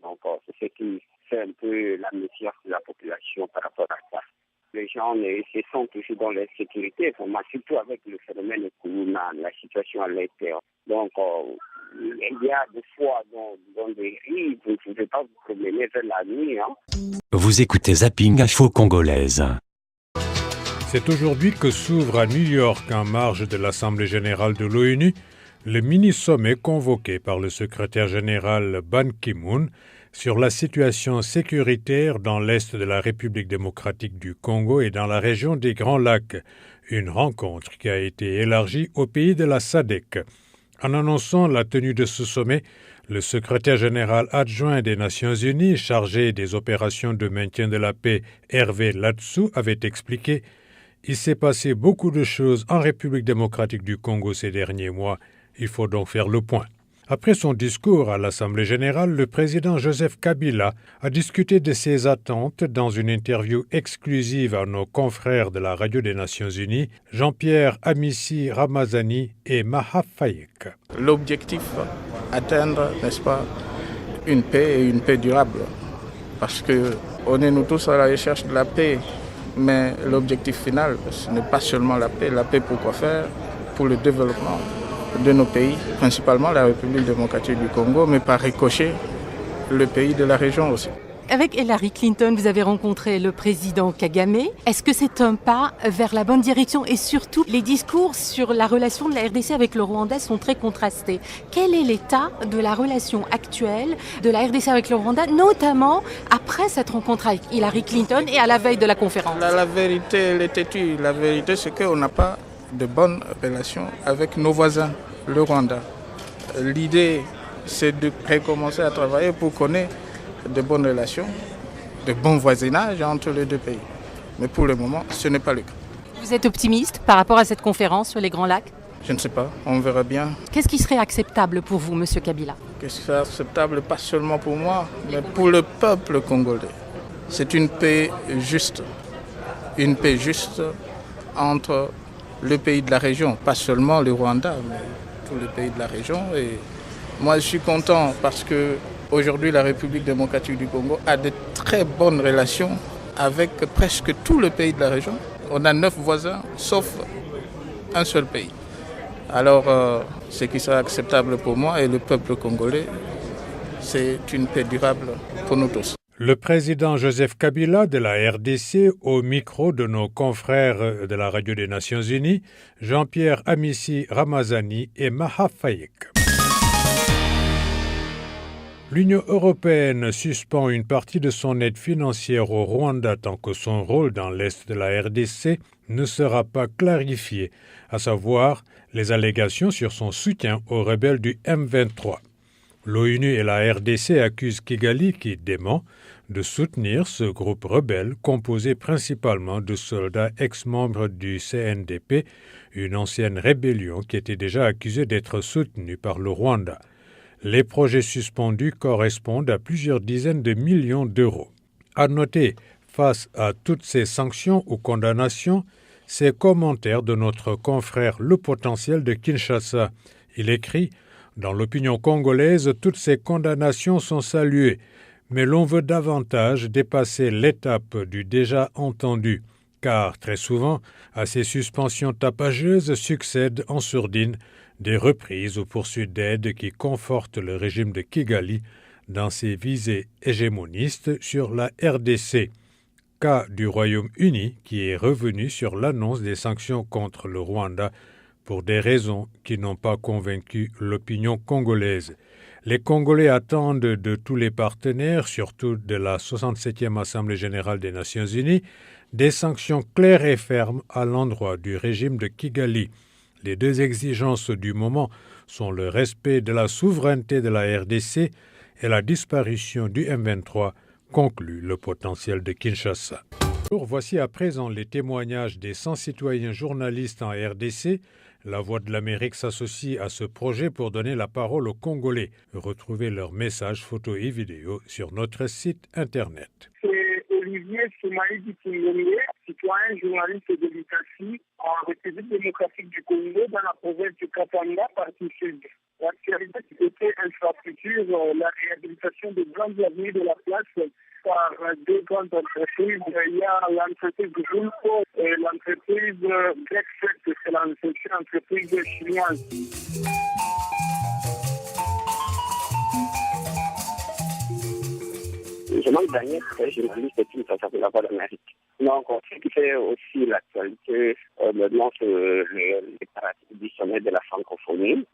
[SPEAKER 3] Donc, c'est ce qui fait un peu la méfiance de la population par rapport à ça. Les gens se sentent toujours dans l'insécurité, surtout avec le phénomène Kourouna, la situation à l'intérieur. Donc, il y a des fois dans des rives, vous ne pouvez pas vous promener vers la nuit.
[SPEAKER 10] Vous écoutez Zapping Info Congolaise.
[SPEAKER 20] C'est aujourd'hui que s'ouvre à New York, en marge de l'Assemblée générale de l'ONU, le mini-sommet convoqué par le secrétaire général Ban Ki-moon sur la situation sécuritaire dans l'est de la République démocratique du Congo et dans la région des Grands Lacs, une rencontre qui a été élargie aux pays de la SADC. En annonçant la tenue de ce sommet, le secrétaire général adjoint des Nations Unies chargé des opérations de maintien de la paix, Hervé Latsou, avait expliqué « Il s'est passé beaucoup de choses en République démocratique du Congo ces derniers mois. Il faut donc faire le point. » Après son discours à l'Assemblée générale, le président Joseph Kabila a discuté de ses attentes dans une interview exclusive à nos confrères de la Radio des Nations Unies, Jean-Pierre Amissi Ramazani et Maha Fayek.
[SPEAKER 7] L'objectif, atteindre, n'est-ce pas, une paix et une paix durable. Parce qu'on est nous tous à la recherche de la paix, mais l'objectif final, ce n'est pas seulement la paix. La paix pour quoi faire? Pour le développement de nos pays, principalement la République démocratique du Congo, mais par ricochet, le pays de la région aussi.
[SPEAKER 8] Avec Hillary Clinton, vous avez rencontré le président Kagame. Est-ce que c'est un pas vers la bonne direction? Et surtout, les discours sur la relation de la RDC avec le Rwanda sont très contrastés. Quel est l'état de la relation actuelle de la RDC avec le Rwanda, notamment après cette rencontre avec Hillary Clinton et à la veille de la conférence?
[SPEAKER 7] La vérité, elle est têtue. La vérité, c'est qu'on n'a pas de bonnes relations avec nos voisins, le Rwanda. L'idée, c'est de recommencer à travailler pour qu'on ait de bonnes relations, de bons voisinages entre les deux pays. Mais pour le moment, ce n'est pas le cas.
[SPEAKER 8] Vous êtes optimiste par rapport à cette conférence sur les Grands Lacs?
[SPEAKER 7] Je ne sais pas, on verra bien.
[SPEAKER 8] Qu'est-ce qui serait acceptable pour vous, Monsieur Kabila?
[SPEAKER 7] Qu'est-ce qui serait acceptable, pas seulement pour moi, mais pour le peuple congolais. C'est une paix juste. Une paix juste entre le pays de la région, pas seulement le Rwanda, mais tous les pays de la région. Et moi, je suis content parce que aujourd'hui, la République démocratique du Congo a de très bonnes relations avec presque tous les pays de la région. On a 9 voisins, sauf un seul pays. Alors, ce qui sera acceptable pour moi et le peuple congolais, c'est une paix durable pour nous tous.
[SPEAKER 20] Le président Joseph Kabila de la RDC au micro de nos confrères de la Radio des Nations Unies, Jean-Pierre Amissi Ramazani et Maha Fayek. L'Union européenne suspend une partie de son aide financière au Rwanda tant que son rôle dans l'est de la RDC ne sera pas clarifié, à savoir les allégations sur son soutien aux rebelles du M23. L'ONU et la RDC accusent Kigali, qui dément, de soutenir ce groupe rebelle composé principalement de soldats ex-membres du CNDP, une ancienne rébellion qui était déjà accusée d'être soutenue par le Rwanda. Les projets suspendus correspondent à plusieurs dizaines de millions d'euros. À noter, face à toutes ces sanctions ou condamnations, ces commentaires de notre confrère Le Potentiel de Kinshasa. Il écrit « Dans l'opinion congolaise, toutes ces condamnations sont saluées, mais l'on veut davantage dépasser l'étape du déjà entendu, car très souvent, à ces suspensions tapageuses succèdent en sourdine des reprises ou poursuites d'aide qui confortent le régime de Kigali dans ses visées hégémonistes sur la RDC. Cas du Royaume-Uni qui est revenu sur l'annonce des sanctions contre le Rwanda pour des raisons qui n'ont pas convaincu l'opinion congolaise. Les Congolais attendent de tous les partenaires, surtout de la 67e Assemblée générale des Nations unies, des sanctions claires et fermes à l'endroit du régime de Kigali. Les deux exigences du moment sont le respect de la souveraineté de la RDC et la disparition du M23, conclut Le Potentiel de Kinshasa. Voici à présent les témoignages des 100 citoyens journalistes en RDC. La Voix de l'Amérique s'associe à ce projet pour donner la parole aux Congolais. Retrouvez leurs messages, photos et vidéos sur notre site internet.
[SPEAKER 13] C'est Olivier Soumaïdi Kingomé, citoyen journaliste de l'ICACI en République démocratique du Congo dans la province du Katanga, partie sud. L'actualité était infrastructure, la réhabilitation des grandes avenues de la place par deux grandes entreprises. Il y a l'entreprise Gulco et l'entreprise Brexit, c'est l'entreprise chinoise.
[SPEAKER 3] Je m'en Daniel, journaliste qui s'appelle de la Voix de l'Amérique. Donc, ce qui fait aussi l'actualité, maintenant, c'est les pratiques du sommet de la francophonie.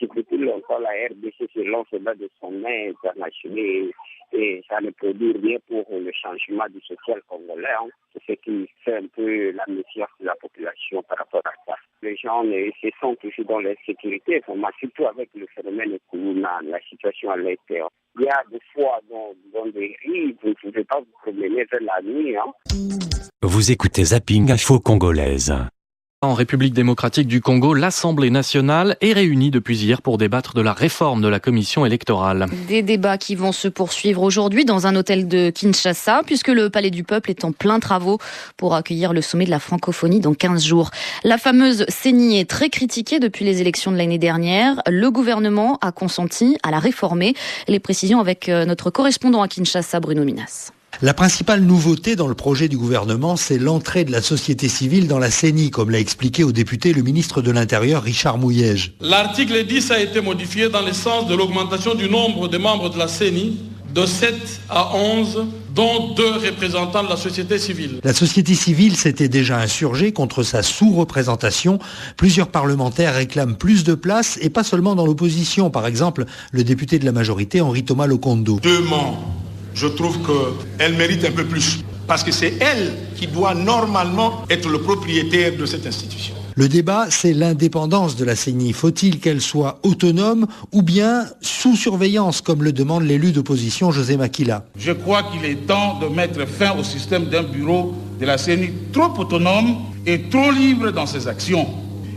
[SPEAKER 3] Depuis longtemps, la RDC se lance dans des sommets internationaux et ça ne produit rien pour le changement du social congolais. C'est ce qui fait un peu la méfiance de la population par rapport à ça. Les gens se sentent toujours dans l'insécurité, surtout avec le phénomène Koulouna, la situation à l'intérieur. Il y a des fois dans des rives, vous ne pouvez pas vous promener vers la nuit.
[SPEAKER 10] Vous écoutez Zapping Info Congolaise.
[SPEAKER 11] En République démocratique du Congo, l'Assemblée nationale est réunie depuis hier pour débattre de la réforme de la commission électorale.
[SPEAKER 18] Des débats qui vont se poursuivre aujourd'hui dans un hôtel de Kinshasa, puisque le Palais du Peuple est en plein travaux pour accueillir le sommet de la francophonie dans 15 jours. La fameuse CENI est très critiquée depuis les élections de l'année dernière. Le gouvernement a consenti à la réformer. Les précisions avec notre correspondant à Kinshasa, Bruno Minas.
[SPEAKER 12] La principale nouveauté dans le projet du gouvernement, c'est l'entrée de la société civile dans la CENI, comme l'a expliqué au député le ministre de l'Intérieur Richard Mouyège.
[SPEAKER 14] L'article 10 a été modifié dans le sens de l'augmentation du nombre de membres de la CENI de 7 à 11, dont 2 représentants de la société civile.
[SPEAKER 12] La société civile s'était déjà insurgée contre sa sous-représentation. Plusieurs parlementaires réclament plus de place, et pas seulement dans l'opposition. Par exemple, le député de la majorité, Henri Thomas Lokondo.
[SPEAKER 15] 2 membres. Je trouve qu'elle mérite un peu plus, parce que c'est elle qui doit normalement être le propriétaire de cette institution.
[SPEAKER 12] Le débat, c'est l'indépendance de la CENI. Faut-il qu'elle soit autonome ou bien sous surveillance, comme le demande l'élu d'opposition José Makila?
[SPEAKER 15] Je crois qu'il est temps de mettre fin au système d'un bureau de la CENI trop autonome et trop libre dans ses actions.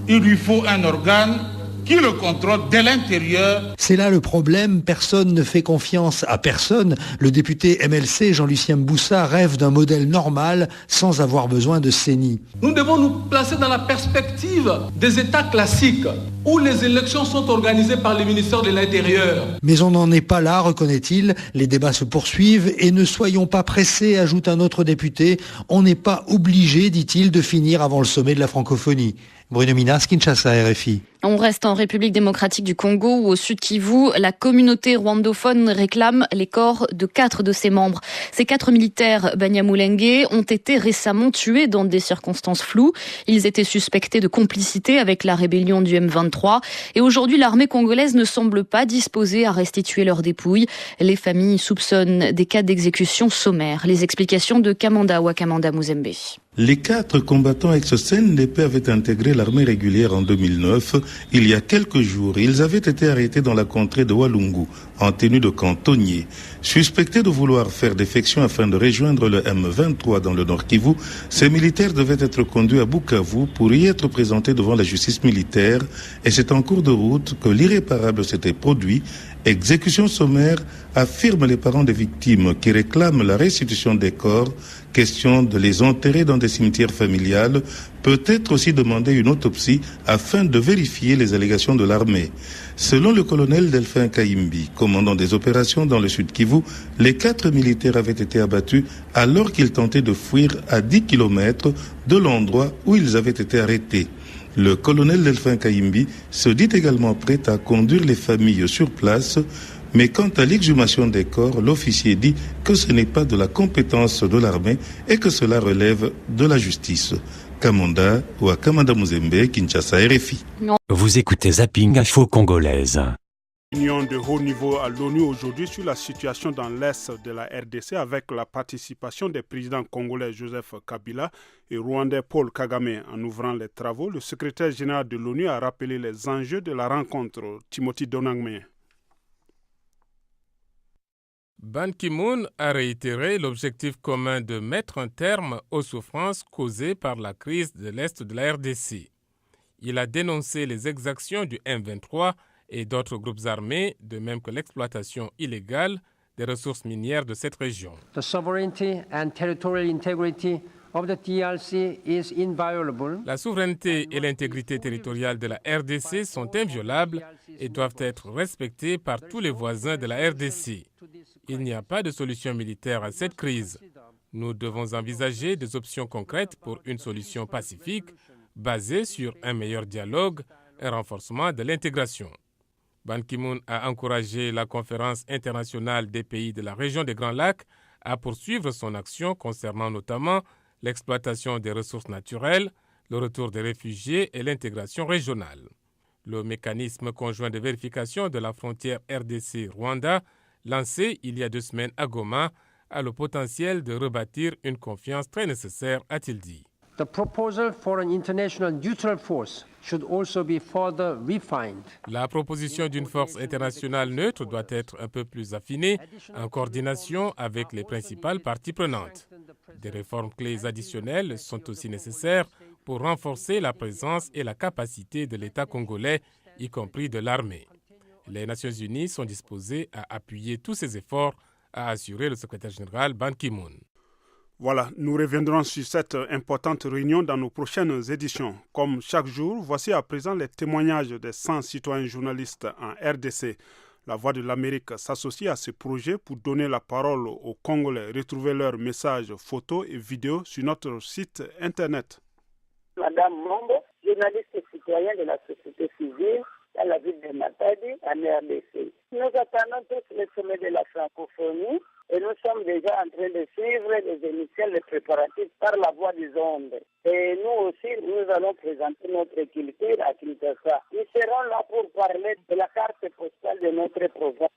[SPEAKER 15] Il lui faut un organe qui le contrôle de l'intérieur.
[SPEAKER 12] C'est là le problème, personne ne fait confiance à personne. Le député MLC Jean-Lucien Mboussa rêve d'un modèle normal sans avoir besoin de CENI.
[SPEAKER 14] Nous devons nous placer dans la perspective des États classiques où les élections sont organisées par le ministère de l'Intérieur.
[SPEAKER 12] Mais on n'en est pas là, reconnaît-il. Les débats se poursuivent et ne soyons pas pressés, ajoute un autre député. On n'est pas obligé, dit-il, de finir avant le sommet de la francophonie. Bruno Minas, Kinshasa, RFI.
[SPEAKER 18] On reste en République démocratique du Congo où au Sud Kivu, la communauté rwandophone réclame les corps de 4 de ses membres. Ces 4 militaires Banyamulenge ont été récemment tués dans des circonstances floues. Ils étaient suspectés de complicité avec la rébellion du M23 et aujourd'hui l'armée congolaise ne semble pas disposée à restituer leurs dépouilles. Les familles soupçonnent des cas d'exécution sommaire. Les explications de Kamanda Wakamanda Muzembe.
[SPEAKER 25] Les 4 combattants ex-CNDP avaient intégré l'armée régulière en 2009. Il y a quelques jours, ils avaient été arrêtés dans la contrée de Walungu, en tenue de cantonnier. Suspectés de vouloir faire défection afin de rejoindre le M23 dans le Nord Kivu, ces militaires devaient être conduits à Bukavu pour y être présentés devant la justice militaire. Et c'est en cours de route que l'irréparable s'était produit. Exécution sommaire, affirment les parents des victimes qui réclament la restitution des corps. Question de les enterrer dans des cimetières familiales, peut-être aussi demander une autopsie afin de vérifier les allégations de l'armée. Selon le colonel Delphin Kaimbi, commandant des opérations dans le Sud Kivu, les 4 militaires avaient été abattus alors qu'ils tentaient de fuir à 10 km de l'endroit où ils avaient été arrêtés. Le colonel Delphin Kaimbi se dit également prêt à conduire les familles sur place. Mais quant à l'exhumation des corps, l'officier dit que ce n'est pas de la compétence de l'armée et que cela relève de la justice. Kamanda ou à Kamanda Muzembe, Kinshasa, RFI.
[SPEAKER 10] Vous écoutez Zapping Info Congolaise.
[SPEAKER 26] Réunion de haut niveau à l'ONU aujourd'hui sur la situation dans l'Est de la RDC avec la participation des présidents congolais Joseph Kabila et rwandais Paul Kagame. En ouvrant les travaux, le secrétaire général de l'ONU a rappelé les enjeux de la rencontre. Timothy Donangme.
[SPEAKER 27] Ban Ki-moon a réitéré l'objectif commun de mettre un terme aux souffrances causées par la crise de l'Est de la RDC. Il a dénoncé les exactions du M23 et d'autres groupes armés, de même que l'exploitation illégale des ressources minières de cette région.
[SPEAKER 4] The sovereignty and territorial integrity of the DRC is inviolable.
[SPEAKER 27] La souveraineté et l'intégrité territoriale de la RDC sont inviolables et doivent être respectées par tous les voisins de la RDC. Il n'y a pas de solution militaire à cette crise. Nous devons envisager des options concrètes pour une solution pacifique basée sur un meilleur dialogue et un renforcement de l'intégration. Ban Ki-moon a encouragé la conférence internationale des pays de la région des Grands Lacs à poursuivre son action concernant notamment l'exploitation des ressources naturelles, le retour des réfugiés et l'intégration régionale. Le mécanisme conjoint de vérification de la frontière RDC-Rwanda, lancé il y a 2 semaines à Goma, a le potentiel de rebâtir une confiance très nécessaire, a-t-il dit.
[SPEAKER 4] The proposal for an international neutral force should also be further refined.
[SPEAKER 27] La proposition d'une force internationale neutre doit être un peu plus affinée en coordination avec les principales parties prenantes. Des réformes clés additionnelles sont aussi nécessaires pour renforcer la présence et la capacité de l'État congolais, y compris de l'armée. Les Nations Unies sont disposées à appuyer tous ces efforts, a assuré le secrétaire général Ban Ki-moon.
[SPEAKER 26] Voilà, nous reviendrons sur cette importante réunion dans nos prochaines éditions. Comme chaque jour, voici à présent les témoignages des 100 citoyens journalistes en RDC. La Voix de l'Amérique s'associe à ce projet pour donner la parole aux Congolais. Retrouvez leurs messages, photos et vidéos sur notre site internet.
[SPEAKER 9] Madame Mombo, journaliste et citoyen de la société civile à la ville de Matadi, en RDC. Nous attendons tous le sommet de la francophonie et nous sommes déjà en train de suivre les émissions, les préparatifs par la voie des ondes. Et nous aussi, nous allons présenter notre culture à Kinshasa. Nous serons là pour parler de la carte postale de notre province.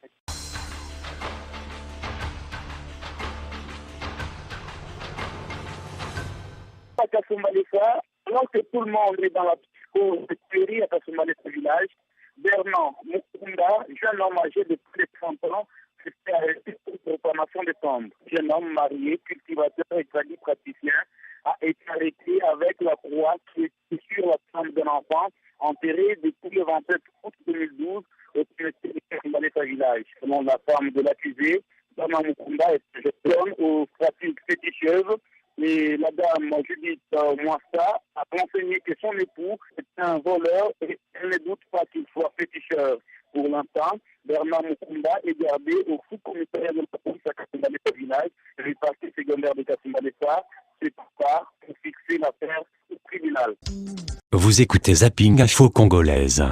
[SPEAKER 9] À Kasumbalika, alors que tout le monde est dans la psychothéorie à Kasumbalika village, Bernard Mukunda, jeune homme âgé de plus de 30 ans, s'était arrêté pour proclamation de tombe. Jeune homme marié, cultivateur et praticien, a été arrêté avec la croix qui est sur la tombe d'un enfant enterré depuis le 27 août 2012 au cimetière de Kasumbalika village. Selon la femme de l'accusé, Bernard Mukunda est jeune homme aux pratiques féticheuses. Et la dame Judith Mwassa a renseigné que son époux est un voleur et elle ne doute pas qu'il soit féticheur. Pour l'instant, Bernard Mukunda est gardé au sous-commissariat de la police à Kasumbalika village, le parquet secondaire de Kasumbalika se prépare pour fixer l'affaire au tribunal.
[SPEAKER 10] Vous écoutez Zapping Info Congolaise.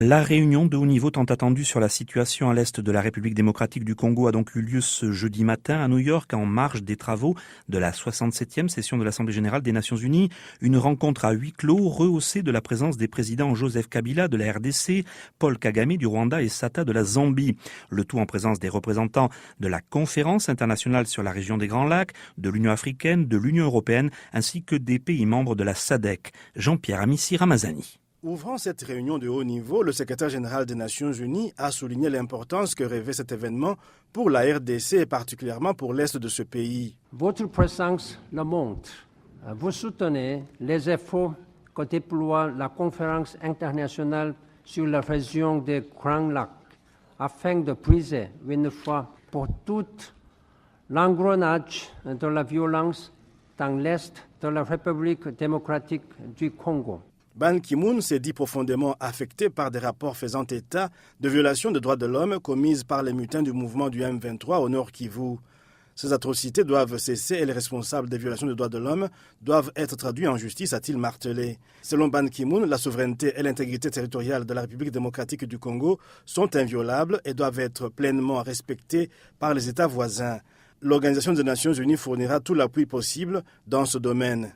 [SPEAKER 16] La réunion de haut niveau tant attendue sur la situation à l'est de la République démocratique du Congo a donc eu lieu ce jeudi matin à New York en marge des travaux de la 67e session de l'Assemblée générale des Nations unies. Une rencontre à huis clos rehaussée de la présence des présidents Joseph Kabila de la RDC, Paul Kagame du Rwanda et Sata de la Zambie. Le tout en présence des représentants de la Conférence internationale sur la région des Grands Lacs, de l'Union africaine, de l'Union européenne ainsi que des pays membres de la SADC. Jean-Pierre Amissi Ramazani.
[SPEAKER 17] Ouvrant cette réunion de haut niveau, le secrétaire général des Nations Unies a souligné l'importance que revêt cet événement pour la RDC et particulièrement pour l'est de ce pays.
[SPEAKER 4] Votre présence le montre. Vous soutenez les efforts que déploie la conférence internationale sur la région des Grands Lacs afin de briser une fois pour toutes l'engrenage de la violence dans l'est de la République démocratique du Congo.
[SPEAKER 17] Ban Ki-moon s'est dit profondément affecté par des rapports faisant état de violations de droits de l'homme commises par les mutins du mouvement du M23 au Nord Kivu. Ces atrocités doivent cesser et les responsables des violations de droits de l'homme doivent être traduits en justice, a-t-il martelé. Selon Ban Ki-moon, la souveraineté et l'intégrité territoriale de la République démocratique du Congo sont inviolables et doivent être pleinement respectées par les États voisins. L'Organisation des Nations Unies fournira tout l'appui possible dans ce domaine.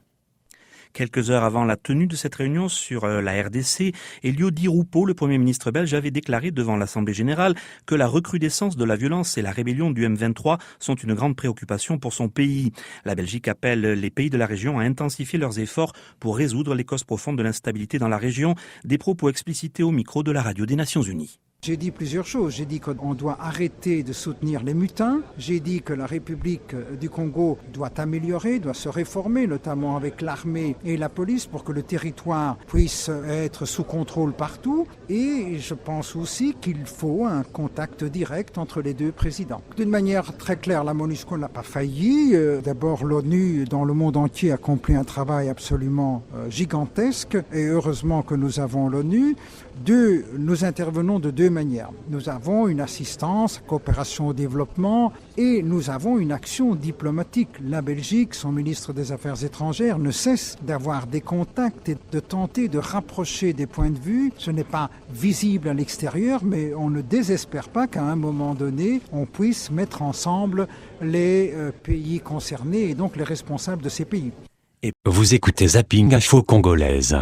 [SPEAKER 16] Quelques heures avant la tenue de cette réunion sur la RDC, Elio Di Rupo, le Premier ministre belge, avait déclaré devant l'Assemblée générale que la recrudescence de la violence et la rébellion du M23 sont une grande préoccupation pour son pays. La Belgique appelle les pays de la région à intensifier leurs efforts pour résoudre les causes profondes de l'instabilité dans la région, des propos explicités au micro de la radio des Nations Unies.
[SPEAKER 2] J'ai dit plusieurs choses. J'ai dit qu'on doit arrêter de soutenir les mutins. J'ai dit que la République du Congo doit améliorer, doit se réformer, notamment avec l'armée et la police, pour que le territoire puisse être sous contrôle partout. Et je pense aussi qu'il faut un contact direct entre les deux présidents. D'une manière très claire, la MONUSCO n'a pas failli. D'abord, l'ONU, dans le monde entier, accomplit un travail absolument gigantesque. Et heureusement que nous avons l'ONU. Deux, nous intervenons de deux manières. Nous avons une assistance, coopération au développement et nous avons une action diplomatique. La Belgique, son ministre des Affaires étrangères, ne cesse d'avoir des contacts et de tenter de rapprocher des points de vue. Ce n'est pas visible à l'extérieur, mais on ne désespère pas qu'à un moment donné, on puisse mettre ensemble les pays concernés et donc les responsables de ces pays.
[SPEAKER 10] Vous écoutez Zapping Info Congolaise.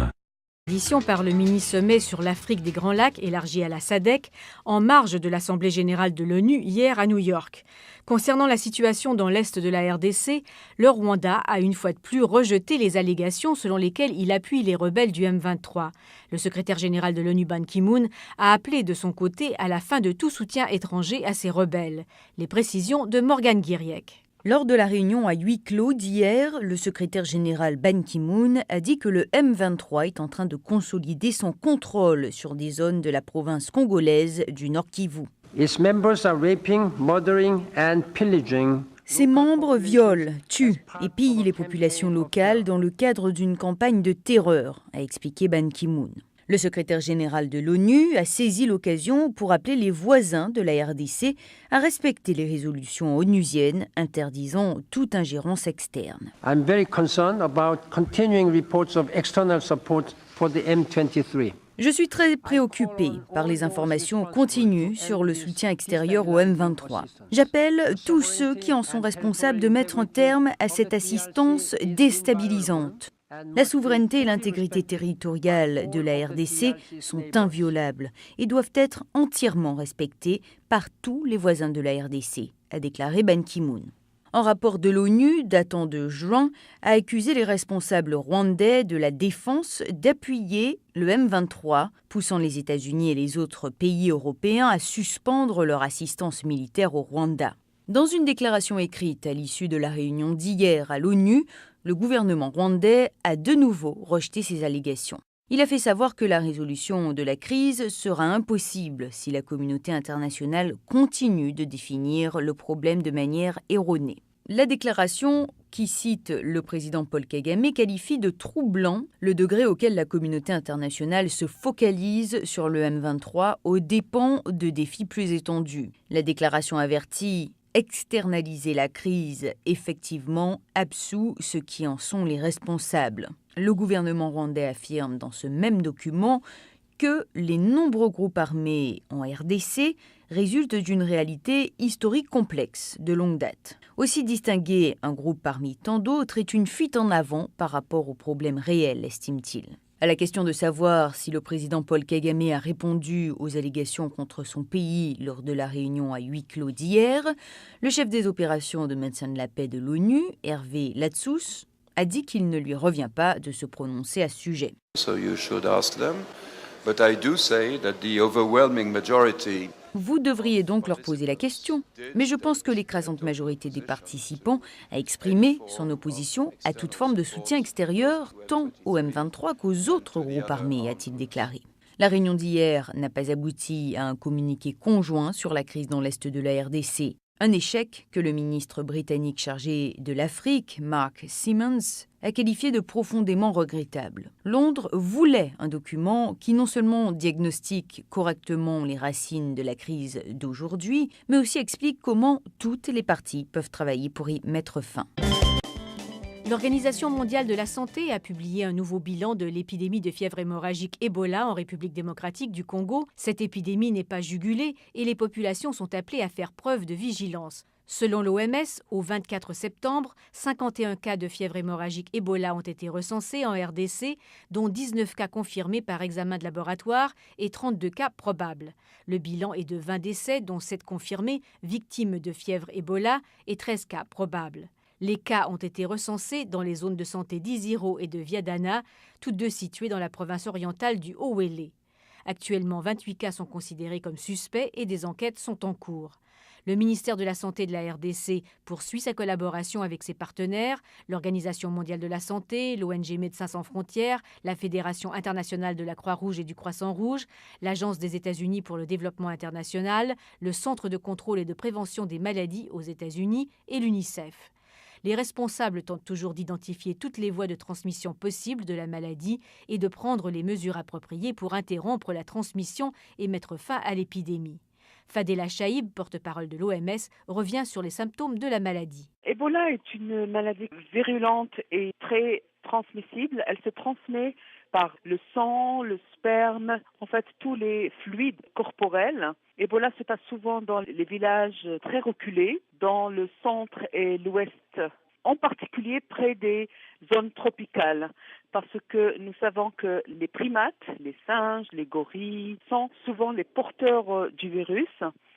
[SPEAKER 5] Par le mini-sommet sur l'Afrique des Grands Lacs élargi à la SADC en marge de l'Assemblée générale de l'ONU hier à New York. Concernant la situation dans l'est de la RDC, le Rwanda a une fois de plus rejeté les allégations selon lesquelles il appuie les rebelles du M23. Le secrétaire général de l'ONU Ban Ki-moon a appelé de son côté à la fin de tout soutien étranger à ces rebelles. Les précisions de Morgane Guiriec.
[SPEAKER 23] Lors de la réunion à huis clos d'hier, le secrétaire général Ban Ki-moon a dit que le M23 est en train de consolider son contrôle sur des zones de la province congolaise du Nord Kivu.
[SPEAKER 4] Its members are raping, murdering and pillaging.
[SPEAKER 23] Ses membres violent, tuent et pillent les populations locales dans le cadre d'une campagne de terreur, a expliqué Ban Ki-moon. Le secrétaire général de l'ONU a saisi l'occasion pour appeler les voisins de la RDC à respecter les résolutions onusiennes interdisant toute ingérence externe.
[SPEAKER 4] I'm very concerned about continuing reports of external support for the M23.
[SPEAKER 23] Je suis très préoccupé par les informations continues sur le soutien extérieur au M23. J'appelle tous ceux qui en sont responsables de mettre un terme à cette assistance déstabilisante. La souveraineté et l'intégrité territoriale de la RDC sont inviolables et doivent être entièrement respectées par tous les voisins de la RDC, a déclaré Ban Ki-moon. Un rapport de l'ONU datant de juin a accusé les responsables rwandais de la défense d'appuyer le M23, poussant les États-Unis et les autres pays européens à suspendre leur assistance militaire au Rwanda. Dans une déclaration écrite à l'issue de la réunion d'hier à l'ONU, le gouvernement rwandais a de nouveau rejeté ces allégations. Il a fait savoir que la résolution de la crise sera impossible si la communauté internationale continue de définir le problème de manière erronée. La déclaration, qui cite le président Paul Kagame, qualifie de troublant le degré auquel la communauté internationale se focalise sur le M23 aux dépens de défis plus étendus. La déclaration avertit externaliser la crise, effectivement, absout ceux qui en sont les responsables. Le gouvernement rwandais affirme dans ce même document que les nombreux groupes armés en RDC résultent d'une réalité historique complexe, de longue date. Aussi distinguer un groupe parmi tant d'autres est une fuite en avant par rapport aux problèmes réels, estime-t-il. À la question de savoir si le président Paul Kagame a répondu aux allégations contre son pays lors de la réunion à huis clos d'hier, le chef des opérations de Médecins de la Paix de l'ONU, Hervé Latsous, a dit qu'il ne lui revient pas de se prononcer à ce sujet. Vous devriez donc leur poser la question, mais je pense que l'écrasante majorité des participants a exprimé son opposition à toute forme de soutien extérieur, tant au M23 qu'aux autres groupes armés, a-t-il déclaré. La réunion d'hier n'a pas abouti à un communiqué conjoint sur la crise dans l'est de la RDC. Un échec que le ministre britannique chargé de l'Afrique, Mark Simmons, a qualifié de profondément regrettable. Londres voulait un document qui non seulement diagnostique correctement les racines de la crise d'aujourd'hui, mais aussi explique comment toutes les parties peuvent travailler pour y mettre fin.
[SPEAKER 5] L'Organisation mondiale de la santé a publié un nouveau bilan de l'épidémie de fièvre hémorragique Ebola en République démocratique du Congo. Cette épidémie n'est pas jugulée et les populations sont appelées à faire preuve de vigilance. Selon l'OMS, au 24 septembre, 51 cas de fièvre hémorragique Ebola ont été recensés en RDC, dont 19 cas confirmés par examen de laboratoire et 32 cas probables. Le bilan est de 20 décès, dont 7 confirmés, victimes de fièvre Ebola, et 13 cas probables. Les cas ont été recensés dans les zones de santé d'Iziro et de Viadana, toutes deux situées dans la province orientale du Haut-Uélé. Actuellement, 28 cas sont considérés comme suspects et des enquêtes sont en cours. Le ministère de la Santé de la RDC poursuit sa collaboration avec ses partenaires, l'Organisation mondiale de la santé, l'ONG Médecins sans frontières, la Fédération internationale de la Croix-Rouge et du Croissant-Rouge, l'Agence des États-Unis pour le développement international, le Centre de contrôle et de prévention des maladies aux États-Unis et l'UNICEF. Les responsables tentent toujours d'identifier toutes les voies de transmission possibles de la maladie et de prendre les mesures appropriées pour interrompre la transmission et mettre fin à l'épidémie. Fadela Chaïb, porte-parole de l'OMS, revient sur les symptômes de la maladie.
[SPEAKER 1] Ebola est une maladie virulente et très transmissible. Elle se transmet par le sang, le sperme, en fait tous les fluides corporels. Ebola se passe souvent dans les villages très reculés, dans le centre et l'ouest, en particulier près des zones tropicales, parce que nous savons que les primates, les singes, les gorilles, sont souvent les porteurs du virus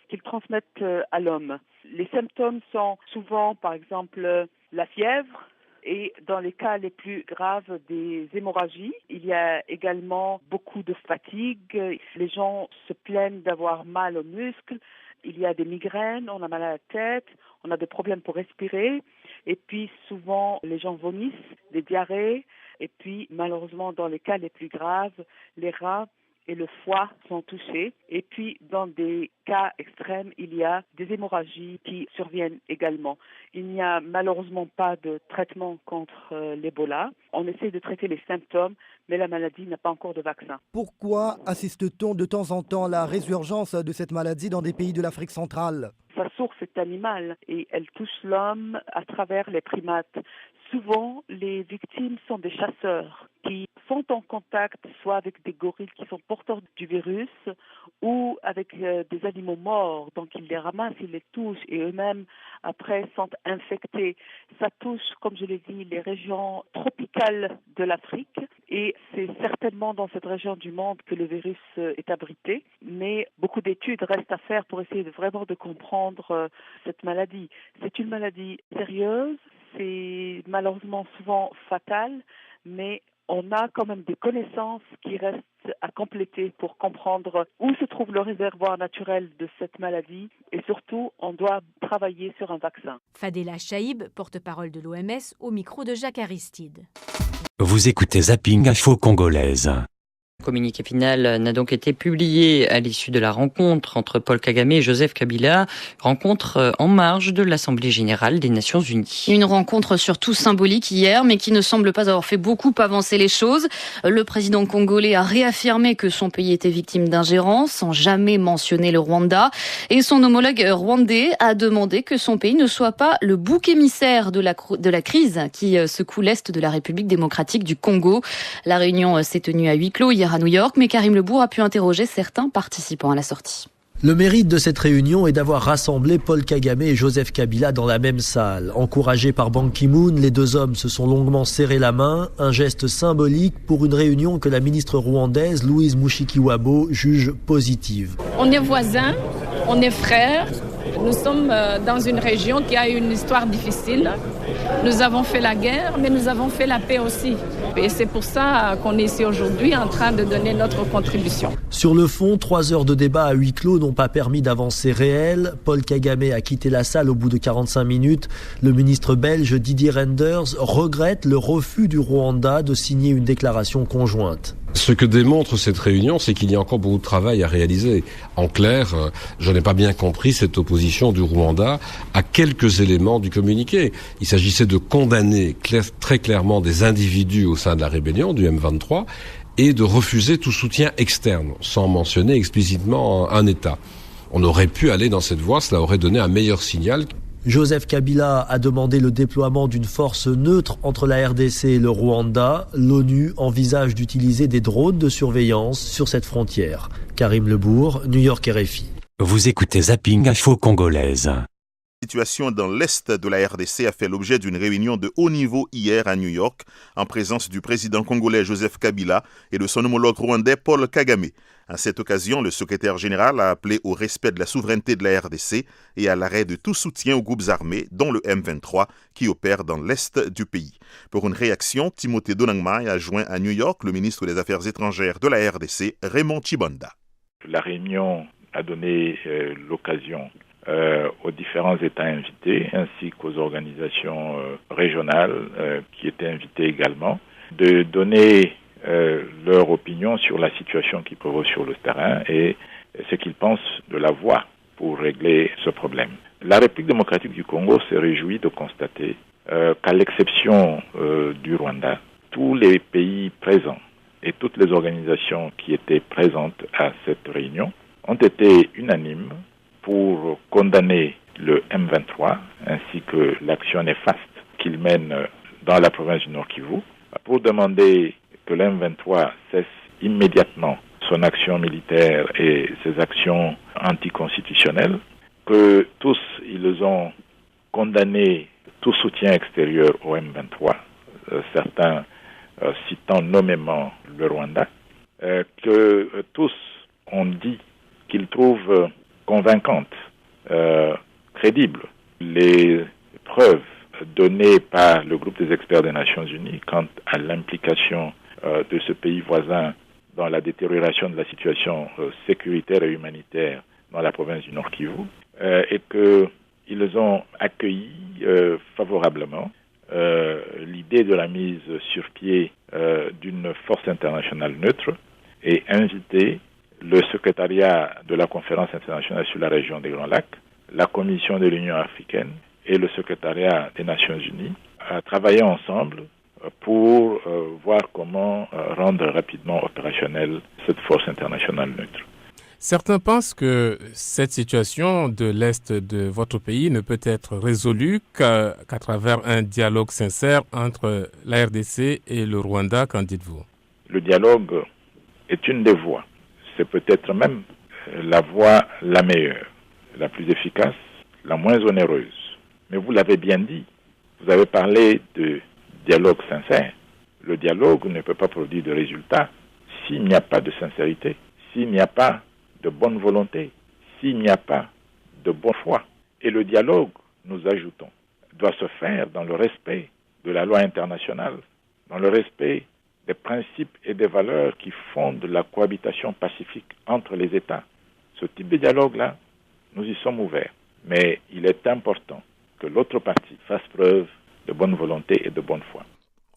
[SPEAKER 1] qu'ils transmettent à l'homme. Les symptômes sont souvent, par exemple, la fièvre et dans les cas les plus graves, des hémorragies. Il y a également beaucoup de fatigue. Les gens se plaignent d'avoir mal aux muscles. Il y a des migraines, on a mal à la tête, on a des problèmes pour respirer. Et puis souvent, les gens vomissent, des diarrhées. Et puis malheureusement, dans les cas les plus graves, les reins et le foie sont touchés. Et puis, dans des cas extrêmes, il y a des hémorragies qui surviennent également. Il n'y a malheureusement pas de traitement contre l'Ebola. On essaie de traiter les symptômes, mais la maladie n'a pas encore de vaccin.
[SPEAKER 6] Pourquoi assiste-t-on de temps en temps à la résurgence de cette maladie dans des pays de l'Afrique centrale ?
[SPEAKER 1] Sa source est animale et elle touche l'homme à travers les primates. Souvent, les victimes sont des chasseurs qui sont en contact soit avec des gorilles qui sont porteurs du virus ou avec des animaux morts. Donc ils les ramassent, ils les touchent et eux-mêmes après sont infectés. Ça touche, comme je l'ai dit, les régions tropicales de l'Afrique et c'est certainement dans cette région du monde que le virus est abrité. Mais beaucoup d'études restent à faire pour essayer vraiment de comprendre cette maladie. C'est une maladie sérieuse, c'est malheureusement souvent fatal, mais on a quand même des connaissances qui restent à compléter pour comprendre où se trouve le réservoir naturel de cette maladie et surtout, on doit travailler sur un vaccin.
[SPEAKER 5] Fadela Chaïb, porte-parole de l'OMS, au micro de Jacques Aristide.
[SPEAKER 10] Vous écoutez Zapping Info Congolaise.
[SPEAKER 8] Le communiqué final n'a donc été publié à l'issue de la rencontre entre Paul Kagame et Joseph Kabila, rencontre en marge de l'Assemblée générale des Nations unies.
[SPEAKER 18] Une rencontre surtout symbolique hier, mais qui ne semble pas avoir fait beaucoup avancer les choses. Le président congolais a réaffirmé que son pays était victime d'ingérence, sans jamais mentionner le Rwanda. Et son homologue rwandais a demandé que son pays ne soit pas le bouc émissaire de la crise qui secoue l'Est de la République démocratique du Congo. La réunion s'est tenue à huis clos hier à New York, mais Karim Lebourg a pu interroger certains participants à la sortie.
[SPEAKER 19] Le mérite de cette réunion est d'avoir rassemblé Paul Kagame et Joseph Kabila dans la même salle. Encouragés par Ban Ki-moon, les deux hommes se sont longuement serré la main, un geste symbolique pour une réunion que la ministre rwandaise Louise Mushikiwabo juge positive.
[SPEAKER 21] On est voisins, on est frères, nous sommes dans une région qui a une histoire difficile. Nous avons fait la guerre, mais nous avons fait la paix aussi. Et c'est pour ça qu'on est ici aujourd'hui en train de donner notre contribution.
[SPEAKER 19] Sur le fond, 3 heures de débat à huis clos n'ont pas permis d'avancer réelles. Paul Kagame a quitté la salle au bout de 45 minutes. Le ministre belge Didier Reynders regrette le refus du Rwanda de signer une déclaration conjointe.
[SPEAKER 22] Ce que démontre cette réunion, c'est qu'il y a encore beaucoup de travail à réaliser. En clair, je n'ai pas bien compris cette opposition du Rwanda à quelques éléments du communiqué. Il s'agissait de condamner très clairement des individus au sein de la rébellion, du M23, et de refuser tout soutien externe, sans mentionner explicitement un État. On aurait pu aller dans cette voie, cela aurait donné un meilleur signal.
[SPEAKER 19] Joseph Kabila a demandé le déploiement d'une force neutre entre la RDC et le Rwanda. L'ONU envisage d'utiliser des drones de surveillance sur cette frontière. Karim Lebourg, New York RFI.
[SPEAKER 10] Vous écoutez Zapping Info Congolaise.
[SPEAKER 24] La situation dans l'Est de la RDC a fait l'objet d'une réunion de haut niveau hier à New York, en présence du président congolais Joseph Kabila et de son homologue rwandais Paul Kagame. À cette occasion, le secrétaire général a appelé au respect de la souveraineté de la RDC et à l'arrêt de tout soutien aux groupes armés, dont le M23, qui opèrent dans l'est du pays. Pour une réaction, Timothée Donangmai a joint à New York le ministre des Affaires étrangères de la RDC, Raymond Chibanda.
[SPEAKER 3] La réunion a donné l'occasion aux différents États invités, ainsi qu'aux organisations régionales qui étaient invitées également, de donner leur opinion sur la situation qui prévaut sur le terrain et ce qu'ils pensent de la voie pour régler ce problème. La République démocratique du Congo se réjouit de constater qu'à l'exception du Rwanda, tous les pays présents et toutes les organisations qui étaient présentes à cette réunion ont été unanimes pour condamner le M23 ainsi que l'action néfaste qu'il mène dans la province du Nord Kivu, pour demander que le M23 cesse immédiatement son action militaire et ses actions anticonstitutionnelles, que tous ils ont condamné tout soutien extérieur au M23, certains citant nommément le Rwanda, que tous ont dit qu'ils trouvent convaincantes, crédibles, les preuves données par le groupe des experts des Nations Unies quant à l'implication de ce pays voisin dans la détérioration de la situation sécuritaire et humanitaire dans la province du Nord Kivu, et qu'ils ont accueilli favorablement l'idée de la mise sur pied d'une force internationale neutre et invité le secrétariat de la conférence internationale sur la région des Grands Lacs, la Commission de l'Union africaine et le secrétariat des Nations Unies à travailler ensemble pour voir comment rendre rapidement opérationnelle cette force internationale neutre.
[SPEAKER 27] Certains pensent que cette situation de l'Est de votre pays ne peut être résolue qu'à travers un dialogue sincère entre la RDC et le Rwanda. Qu'en dites-vous?
[SPEAKER 3] Le dialogue est une des voies. C'est peut-être même la voie la meilleure, la plus efficace, la moins onéreuse. Mais vous l'avez bien dit, vous avez parlé de dialogue sincère. Le dialogue ne peut pas produire de résultats s'il n'y a pas de sincérité, s'il n'y a pas de bonne volonté, s'il n'y a pas de bonne foi. Et le dialogue, nous ajoutons, doit se faire dans le respect de la loi internationale, dans le respect des principes et des valeurs qui fondent la cohabitation pacifique entre les États. Ce type de dialogue-là, nous y sommes ouverts. Mais il est important que l'autre partie fasse preuve de bonne volonté et de bonne foi.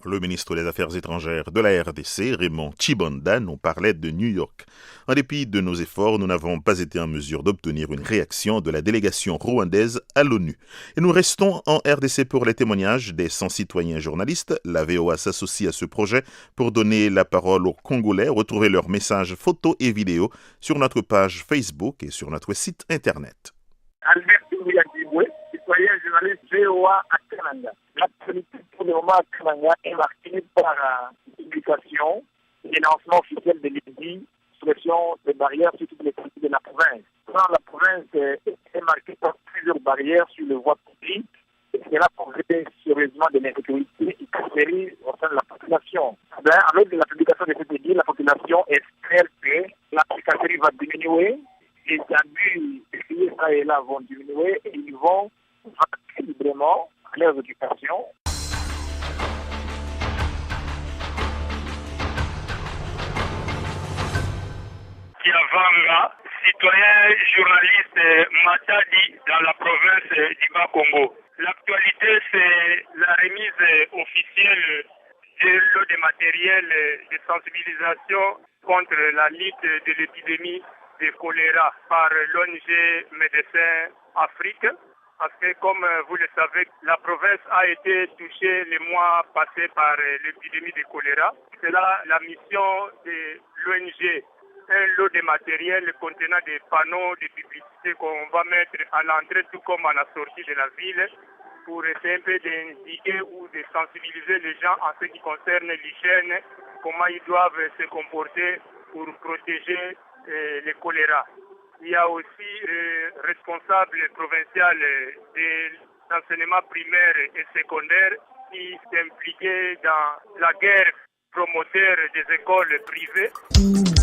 [SPEAKER 24] Le ministre des Affaires étrangères de la RDC, Raymond Chibanda, nous parlait de New York. En dépit de nos efforts, nous n'avons pas été en mesure d'obtenir une réaction de la délégation rwandaise à l'ONU. Et nous restons en RDC pour les témoignages des 100 citoyens journalistes. La VOA s'associe à ce projet pour donner la parole aux Congolais. Retrouvez leurs messages photos et vidéos sur notre page Facebook et sur notre site Internet.
[SPEAKER 9] Albert Ouyadiboué, citoyen journaliste VOA à Kananga. L'actualité pour le moment à Kananga est marquée par la publication et lancement officiel de l'INDI, suppression des barrières sur toutes les parties de la province. La province est marquée par plusieurs barrières sur les voies publiques et cela pose sérieusement de l'insécurité et série au sein de la population. Avec la publication de cette INDI, la population espère que la série va diminuer. Les abus essayés ça et là vont diminuer et ils vont rentrer librement à leur éducation.
[SPEAKER 7] Kiavanga, citoyen journaliste Matadi dans la province du Bas-Congo. L'actualité, c'est la remise officielle de lot de matériel de sensibilisation contre la lutte de l'épidémie de choléra par l'ONG Médecins Afrique. Parce que, comme vous le savez, la province a été touchée les mois passés par l'épidémie de choléra. C'est là la mission de l'ONG, un lot de matériel contenant des panneaux de publicité qu'on va mettre à l'entrée tout comme à la sortie de la ville pour essayer un peu d'indiquer ou de sensibiliser les gens en ce qui concerne l'hygiène, comment ils doivent se comporter pour protéger le choléra. Il y a aussi le responsable provincial de l'enseignement primaire et secondaire qui s'est impliqué dans la guerre promoteur des écoles privées.